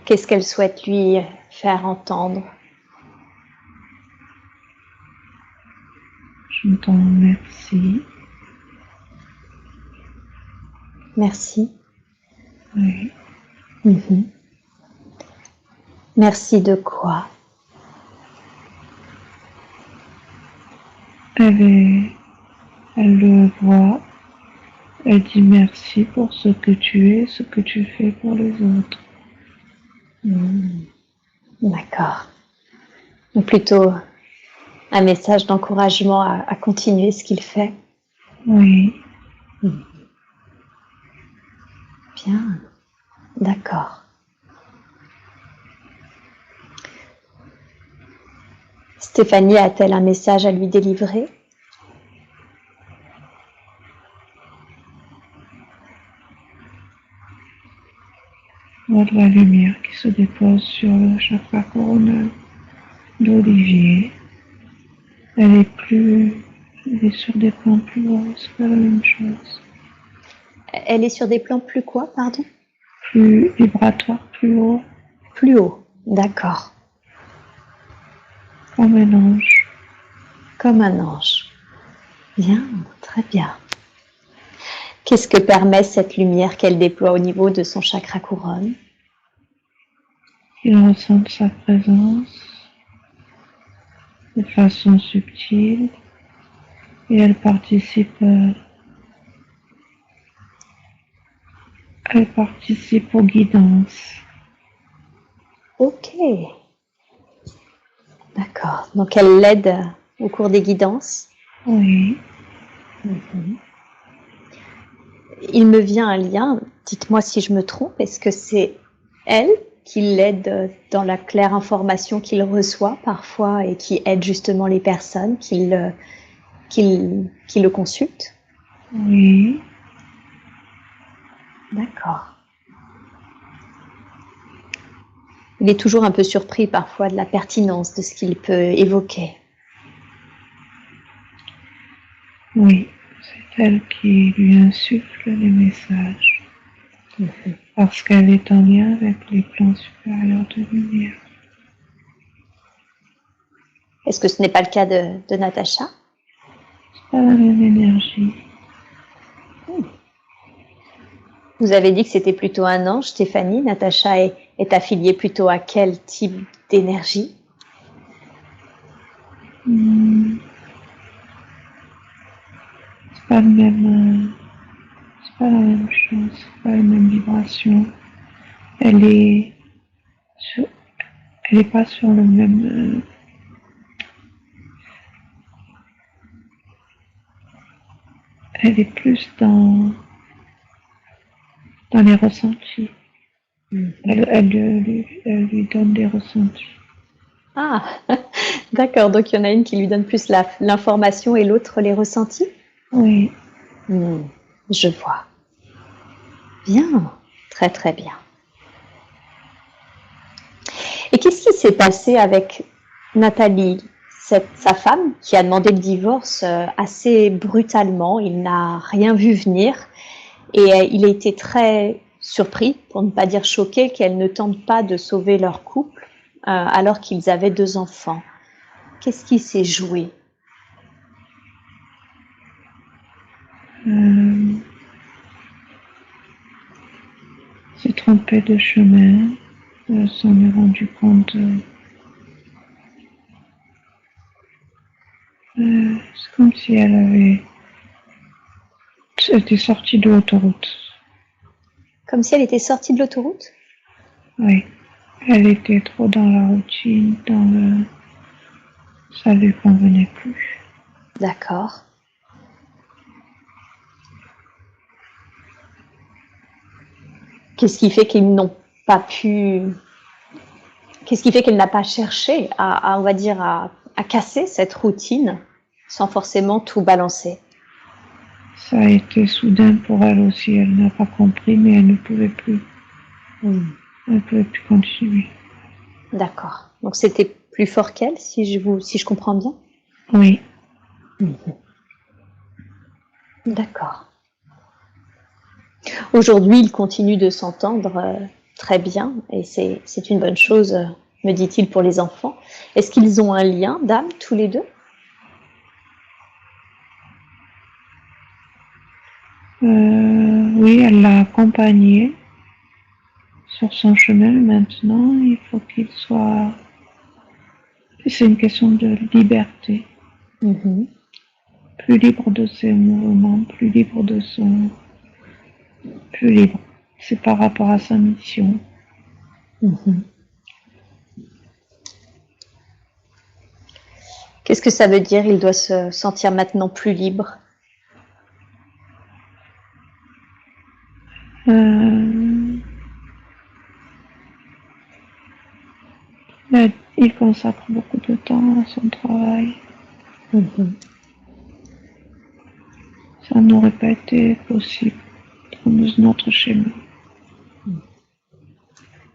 qu'est-ce qu'elle souhaite lui faire entendre? J'entends merci. Merci. Oui. Merci de quoi? Elle le voit. Elle dit merci pour ce que tu es, ce que tu fais pour les autres. D'accord. Ou plutôt un message d'encouragement à continuer ce qu'il fait. Oui. Bien. D'accord. Stéphanie a-t-elle un message à lui délivrer? Je vois de la lumière qui se dépose sur le chakra coronal d'Olivier. Elle est sur des plans plus hauts, c'est pas la même chose. Elle est sur des plans plus quoi, pardon? Plus vibratoire, plus haut, Plus haut, d'accord. comme un ange. Comme un ange. Bien, très bien. Qu'est-ce que permet cette lumière qu'elle déploie au niveau de son chakra couronne? Il ressent sa présence de façon subtile et elle participe aux guidances. Ok, d'accord. Donc elle l'aide au cours des guidances. Oui. Il me vient un lien, dites-moi si je me trompe, est-ce que c'est elle qui l'aide dans la claire information qu'il reçoit parfois et qui aide justement les personnes qui le consultent? Oui. D'accord. Il est toujours un peu surpris parfois de la pertinence de ce qu'il peut évoquer. Oui, c'est elle qui lui insuffle les messages, parce qu'elle est en lien avec les plans supérieurs de lumière. Est-ce que ce n'est pas le cas de Natacha? C'est pas la même énergie. Vous avez dit que c'était plutôt un ange, Stéphanie. Natacha est affiliée plutôt à quel type d'énergie? C'est pas le même, c'est pas la même chose, c'est pas la même vibration. Elle est sur, elle est pas sur le même, elle est plus dans les ressentis. Elle lui donne des ressentis. Ah, d'accord. Donc il y en a une qui lui donne plus l'information et l'autre les ressentis? Oui. Je vois. Bien, très très bien. Et qu'est-ce qui s'est passé avec Nathalie, sa femme, qui a demandé le divorce assez brutalement? Il n'a rien vu venir et il a été très surpris, pour ne pas dire choqué, qu'elle ne tente pas de sauver leur couple alors qu'ils avaient 2 enfants. Qu'est-ce qui s'est joué? S'est trompée de chemin, s'en est rendu compte. C'est comme si elle était sortie de l'autoroute. Comme si elle était sortie de l'autoroute? Oui. Elle était trop dans la routine, ça lui convenait plus. D'accord. Qu'est-ce qui fait qu'ils n'ont pas pu... Qu'est-ce qui fait qu'elle n'a pas cherché on va dire, à casser cette routine sans forcément tout balancer? Ça a été soudain pour elle aussi, elle n'a pas compris, mais elle ne pouvait plus. Elle ne pouvait plus continuer. D'accord. Donc c'était plus fort qu'elle, si je comprends bien? Oui. D'accord. Aujourd'hui, ils continuent de s'entendre très bien et c'est une bonne chose, me dit-il, pour les enfants. Est-ce qu'ils ont un lien d'âme tous les deux? Oui, elle l'a accompagné sur son chemin. Maintenant, il faut qu'il soit... C'est une question de liberté. Plus libre de ses mouvements, plus libre de son... Plus libre. C'est par rapport à sa mission. Qu'est-ce que ça veut dire? Il doit se sentir maintenant plus libre? La Il consacre beaucoup de temps à son travail. Ça n'aurait pas été possible dans notre schéma.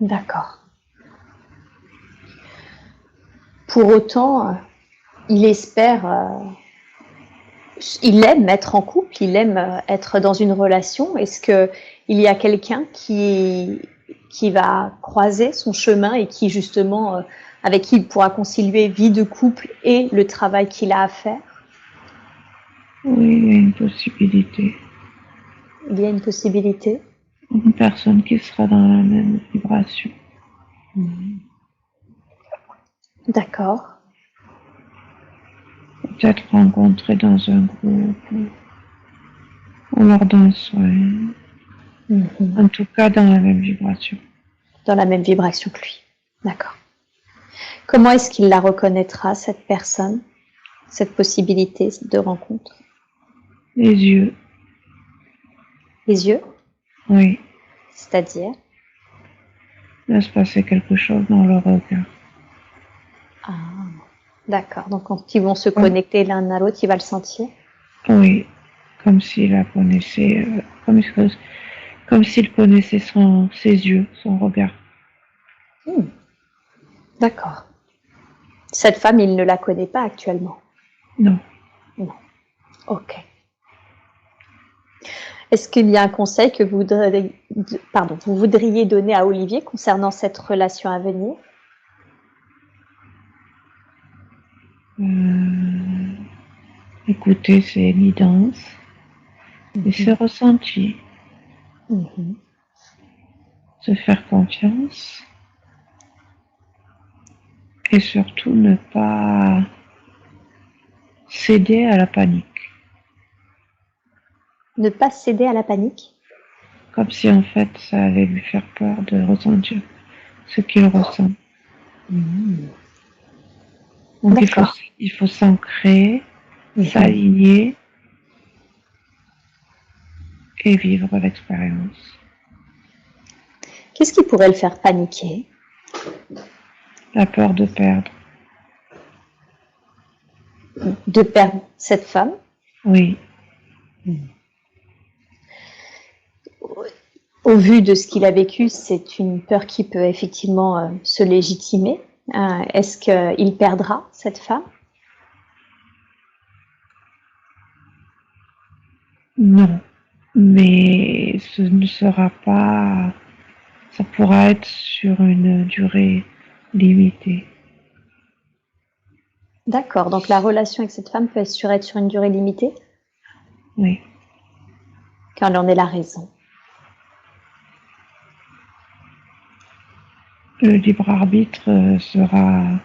D'accord. Pour autant, il espère, il aime être en couple, il aime être dans une relation. Est-ce qu'il y a quelqu'un qui va croiser son chemin et qui justement, avec qui il pourra concilier vie de couple et le travail qu'il a à faire? Oui, il y a une possibilité. Il y a une possibilité. Une personne qui sera dans la même vibration. D'accord. Peut-être rencontrer dans un groupe ou lors d'un soin. En tout cas, dans la même vibration. Dans la même vibration que lui. D'accord. Comment est-ce qu'il la reconnaîtra, cette personne, cette possibilité de rencontre? Les yeux. Les yeux? Oui. C'est-à-dire? Il va se passer quelque chose dans le regard. Ah, d'accord. Donc quand ils vont se connecter l'un à l'autre, il va le sentir? Oui. Comme s'il la connaissait, comme s'il connaissait ses yeux, son regard. D'accord. Cette femme, il ne la connaît pas actuellement? Non. Non. Ok. Est-ce qu'il y a un conseil que vous voudriez donner à Olivier concernant cette relation à venir? Écouter ses guidances et ses ressentis. Se faire confiance et surtout ne pas céder à la panique. Ne pas céder à la panique? Comme si en fait ça allait lui faire peur de ressentir ce qu'il ressent. Donc il faut s'ancrer, s'aligner et vivre l'expérience. Qu'est-ce qui pourrait le faire paniquer? La peur de perdre. De perdre cette femme? Oui. Au vu de ce qu'il a vécu, c'est une peur qui peut effectivement se légitimer. Est-ce qu'il perdra cette femme? Non. Mais ce ne sera pas... Ça pourra être sur une durée limitée. D'accord, donc la relation avec cette femme peut être sur une durée limitée? Oui. Quand elle en est la raison. Le libre arbitre sera...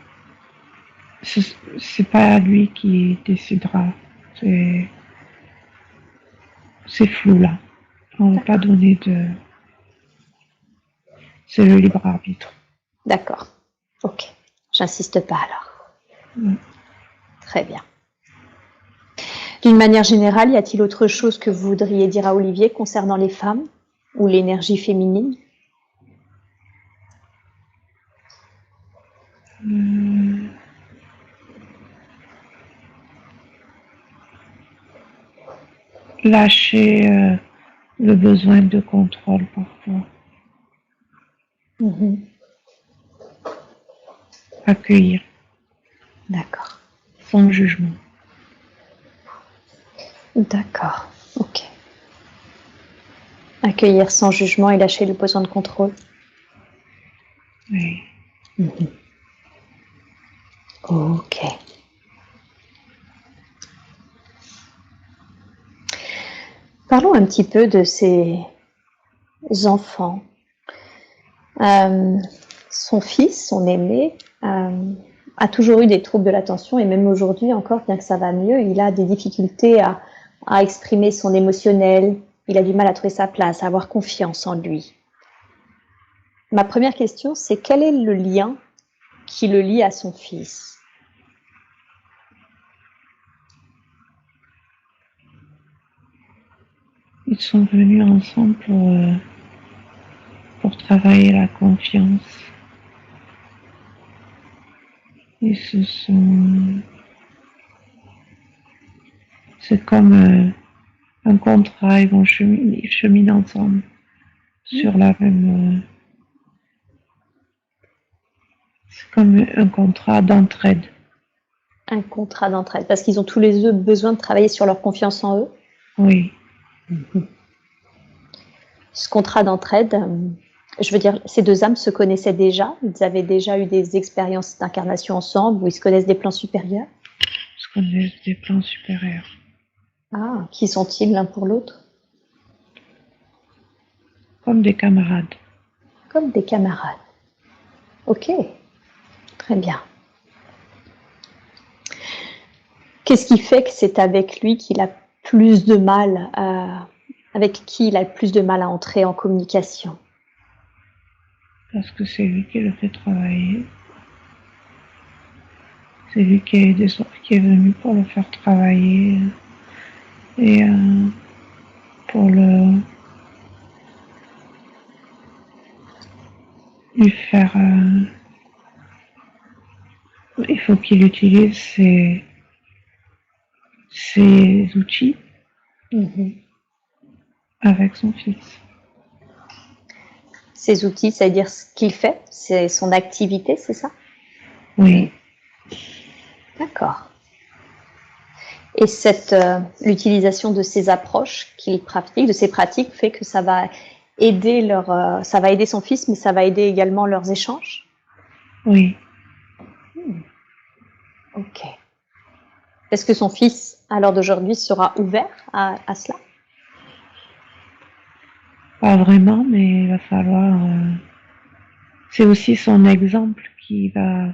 C'est pas lui qui décidera. C'est flou là. On ne va pas donner de... C'est le libre arbitre. D'accord. Ok. J'insiste pas alors. Très bien. D'une manière générale, y a-t-il autre chose que vous voudriez dire à Olivier concernant les femmes ou l'énergie féminine? Lâcher le besoin de contrôle parfois. Accueillir. D'accord. Sans jugement. D'accord. Ok. Accueillir sans jugement et lâcher le besoin de contrôle. Oui. Ok. Parlons un petit peu de ces enfants. Son fils, son aîné, a toujours eu des troubles de l'attention et même aujourd'hui encore, bien que ça va mieux, il a des difficultés à exprimer son émotionnel, il a du mal à trouver sa place, à avoir confiance en lui. Ma première question, c'est quel est le lien qui le lie à son fils? Ils sont venus ensemble pour travailler la confiance. Et c'est comme un contrat, ils cheminent ensemble sur la même. C'est comme un contrat d'entraide. Un contrat d'entraide, parce qu'ils ont tous les deux besoin de travailler sur leur confiance en eux. Oui. Ce contrat d'entraide, je veux dire, ces deux âmes se connaissaient déjà, ils avaient déjà eu des expériences d'incarnation ensemble, où ils se connaissent des plans supérieurs. Ils se connaissent des plans supérieurs. Ah, qui sont-ils l'un pour l'autre? Comme des camarades. Comme des camarades. Ok, très bien. Qu'est-ce qui fait que c'est avec lui qu'il a plus de mal, avec qui il a le plus de mal à entrer en communication? Parce que c'est lui qui le fait travailler. C'est lui qui est venu pour le faire travailler et pour lui faire. Il faut qu'il utilise ses outils avec son fils. Ses outils, c'est-à-dire ce qu'il fait, c'est son activité, c'est ça? Oui. D'accord. Et l'utilisation de ces approches qu'il pratique, de ces pratiques, fait que ça va aider ça va aider son fils, mais ça va aider également leurs échanges? Oui. Ok. Est-ce que son fils, à l'heure d'aujourd'hui, sera ouvert à cela? Pas vraiment, mais il va falloir. C'est aussi son exemple qui va.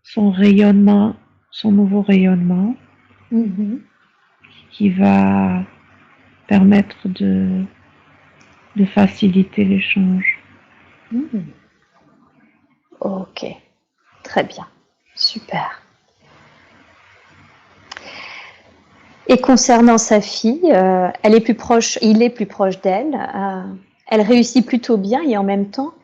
Son rayonnement, son nouveau rayonnement, qui va permettre de faciliter l'échange. Ok, très bien, super. Et concernant sa fille, il est plus proche d'elle, elle réussit plutôt bien et en même temps,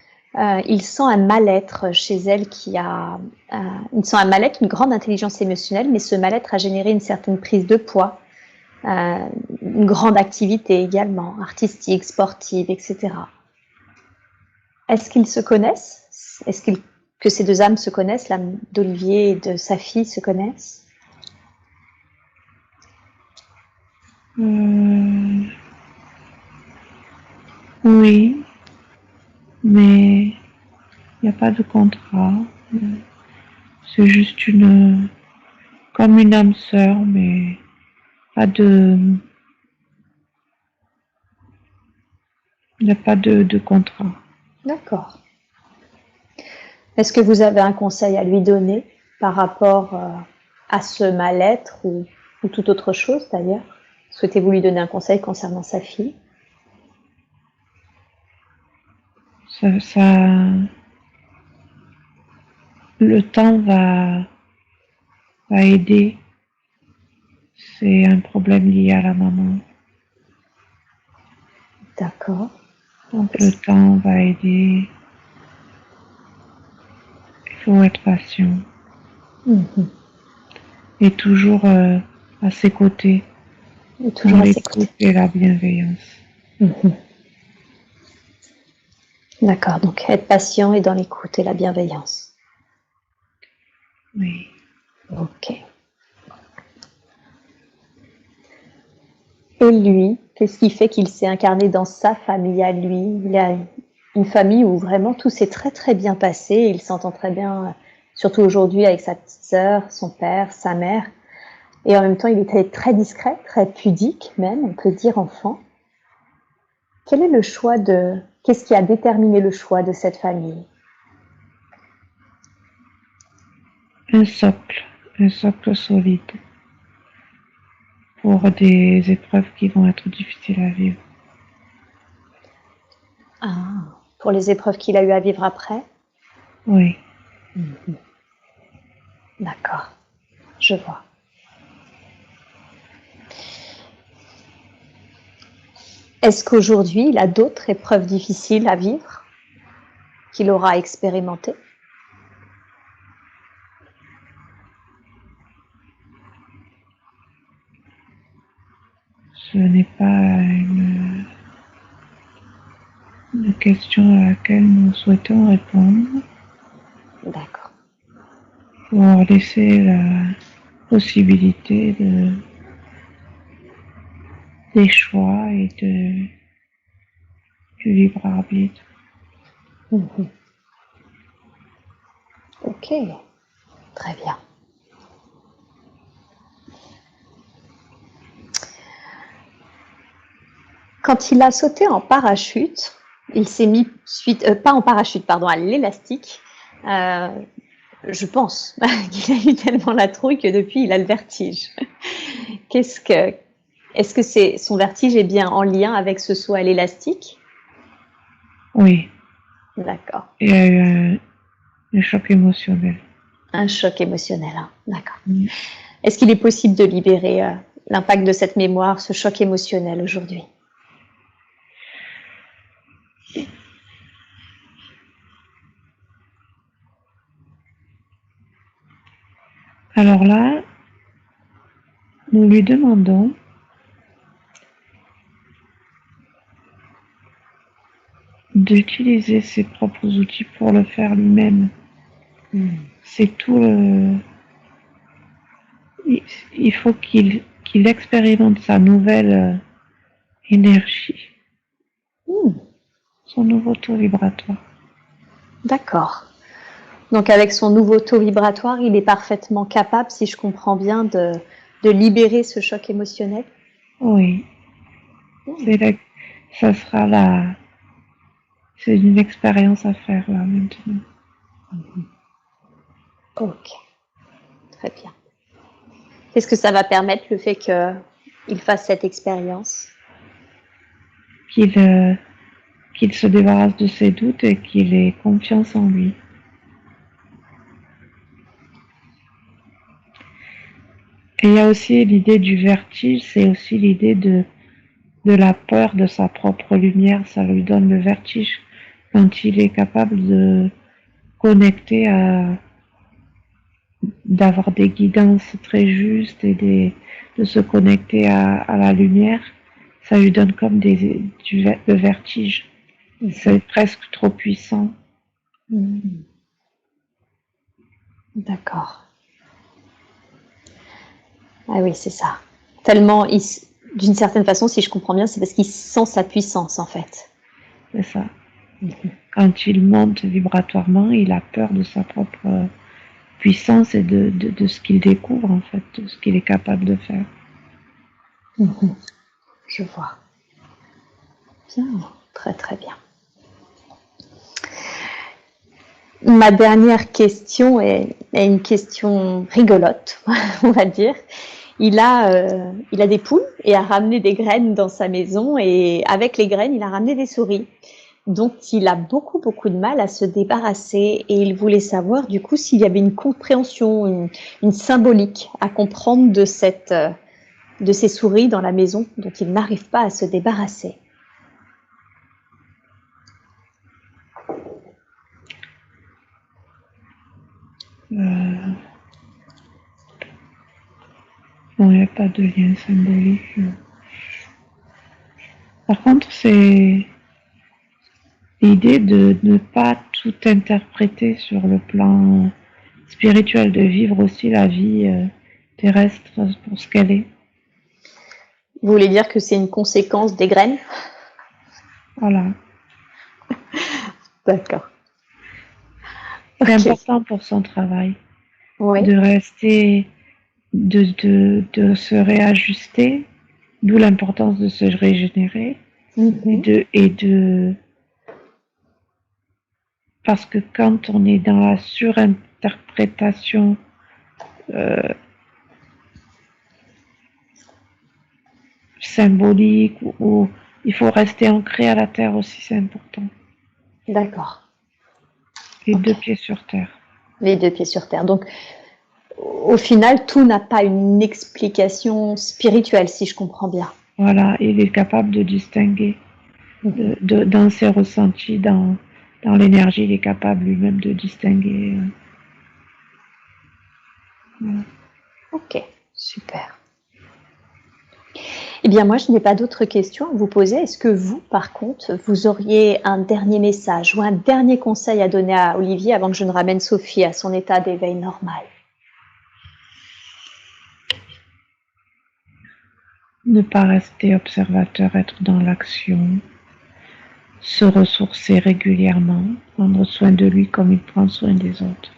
il sent un mal-être chez elle il sent un mal-être, une grande intelligence émotionnelle, mais ce mal-être a généré une certaine prise de poids, une grande activité également, artistique, sportive, etc. Est-ce qu'ils se connaissent? Que ces deux âmes se connaissent, l'âme d'Olivier et de sa fille se connaissent? Oui, mais il n'y a pas de contrat. C'est juste comme une âme sœur, mais pas de, il n'y a pas de contrat. D'accord. Est-ce que vous avez un conseil à lui donner par rapport à ce mal-être ou toute autre chose d'ailleurs? Souhaitez-vous lui donner un conseil concernant sa fille? Le temps va aider. C'est un problème lié à la maman. D'accord. Donc le temps va aider. Il faut être patient. Et toujours à ses côtés. Et toujours à ses côtés. Et la bienveillance. D'accord, donc être patient et dans l'écoute et la bienveillance. Oui. Ok. Et lui, qu'est-ce qui fait qu'il s'est incarné dans sa famille à lui? Il a une famille où vraiment tout s'est très très bien passé. Il s'entend très bien, surtout aujourd'hui avec sa petite sœur, son père, sa mère. Et en même temps, il était très discret, très pudique même, on peut dire enfant. Qu'est-ce qui a déterminé le choix de cette famille? Un socle solide pour des épreuves qui vont être difficiles à vivre. Ah, pour les épreuves qu'il a eu à vivre après? Oui. D'accord, je vois. Est-ce qu'aujourd'hui, il a d'autres épreuves difficiles à vivre qu'il aura expérimentées? n'est pas une question à laquelle nous souhaitons répondre. D'accord. Pour laisser la possibilité des choix et du libre arbitre. Ok, très bien. Quand il a sauté en parachute, il s'est mis pas en parachute, pardon, à l'élastique. Je pense qu'il a eu tellement la trouille que depuis il a le vertige. Est-ce que son vertige est bien en lien avec ce saut à l'élastique? Oui. D'accord. Il y a eu un choc émotionnel. Un choc émotionnel, hein. D'accord. Est-ce qu'il est possible de libérer l'impact de cette mémoire, ce choc émotionnel aujourd'hui? Alors là, nous lui demandons d'utiliser ses propres outils pour le faire lui-même. C'est tout le... Il faut qu'il expérimente sa nouvelle énergie, son nouveau taux vibratoire. D'accord. Donc avec son nouveau taux vibratoire, il est parfaitement capable, si je comprends bien, de libérer ce choc émotionnel? Oui. Ça sera là. C'est une expérience à faire là maintenant. Ok. Très bien. Qu'est-ce que ça va permettre, le fait qu'il fasse cette expérience? Qu'il se débarrasse de ses doutes et qu'il ait confiance en lui. Et il y a aussi l'idée du vertige, c'est aussi l'idée de la peur de sa propre lumière. Ça lui donne le vertige quand il est capable de connecter d'avoir des guidances très justes et de se connecter à la lumière. Ça lui donne comme le vertige. C'est presque trop puissant. D'accord. Ah oui, c'est ça. Tellement, d'une certaine façon, si je comprends bien, c'est parce qu'il sent sa puissance, en fait. C'est ça. Quand il monte vibratoirement, il a peur de sa propre puissance et de ce qu'il découvre, en fait, de ce qu'il est capable de faire. Je vois. Bien, très très bien. Ma dernière question est une question rigolote, on va dire. Il a des poules et a ramené des graines dans sa maison, et avec les graines, il a ramené des souris dont il a beaucoup de mal à se débarrasser, et il voulait savoir du coup s'il y avait une compréhension, une symbolique à comprendre de ces souris dans la maison dont il n'arrive pas à se débarrasser. Non, il n'y a pas de lien symbolique. Par contre, c'est l'idée de ne pas tout interpréter sur le plan spirituel, de vivre aussi la vie terrestre pour ce qu'elle est. Vous voulez dire que c'est une conséquence des graines? Voilà. D'accord. C'est Ok. important pour son travail Oui. de rester, de se réajuster, d'où l'importance de se régénérer parce que quand on est dans la surinterprétation symbolique ou il faut rester ancré à la terre aussi, c'est important. D'accord. Les Ok. 2 pieds sur terre. Les 2 pieds sur terre. Donc, au final, tout n'a pas une explication spirituelle, si je comprends bien. Voilà, il est capable de distinguer dans ses ressentis, dans l'énergie, il est capable lui-même de distinguer. Voilà. Ok, super. Eh bien, moi, je n'ai pas d'autres questions à vous poser. Est-ce que vous, par contre, vous auriez un dernier message ou un dernier conseil à donner à Olivier avant que je ne ramène Sophie à son état d'éveil normal? Ne pas rester observateur, être dans l'action, se ressourcer régulièrement, prendre soin de lui comme il prend soin des autres.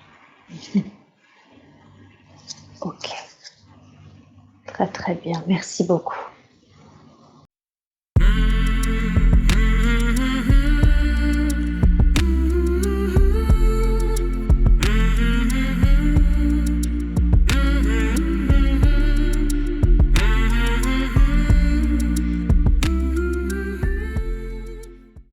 Ok, très très bien. Merci beaucoup.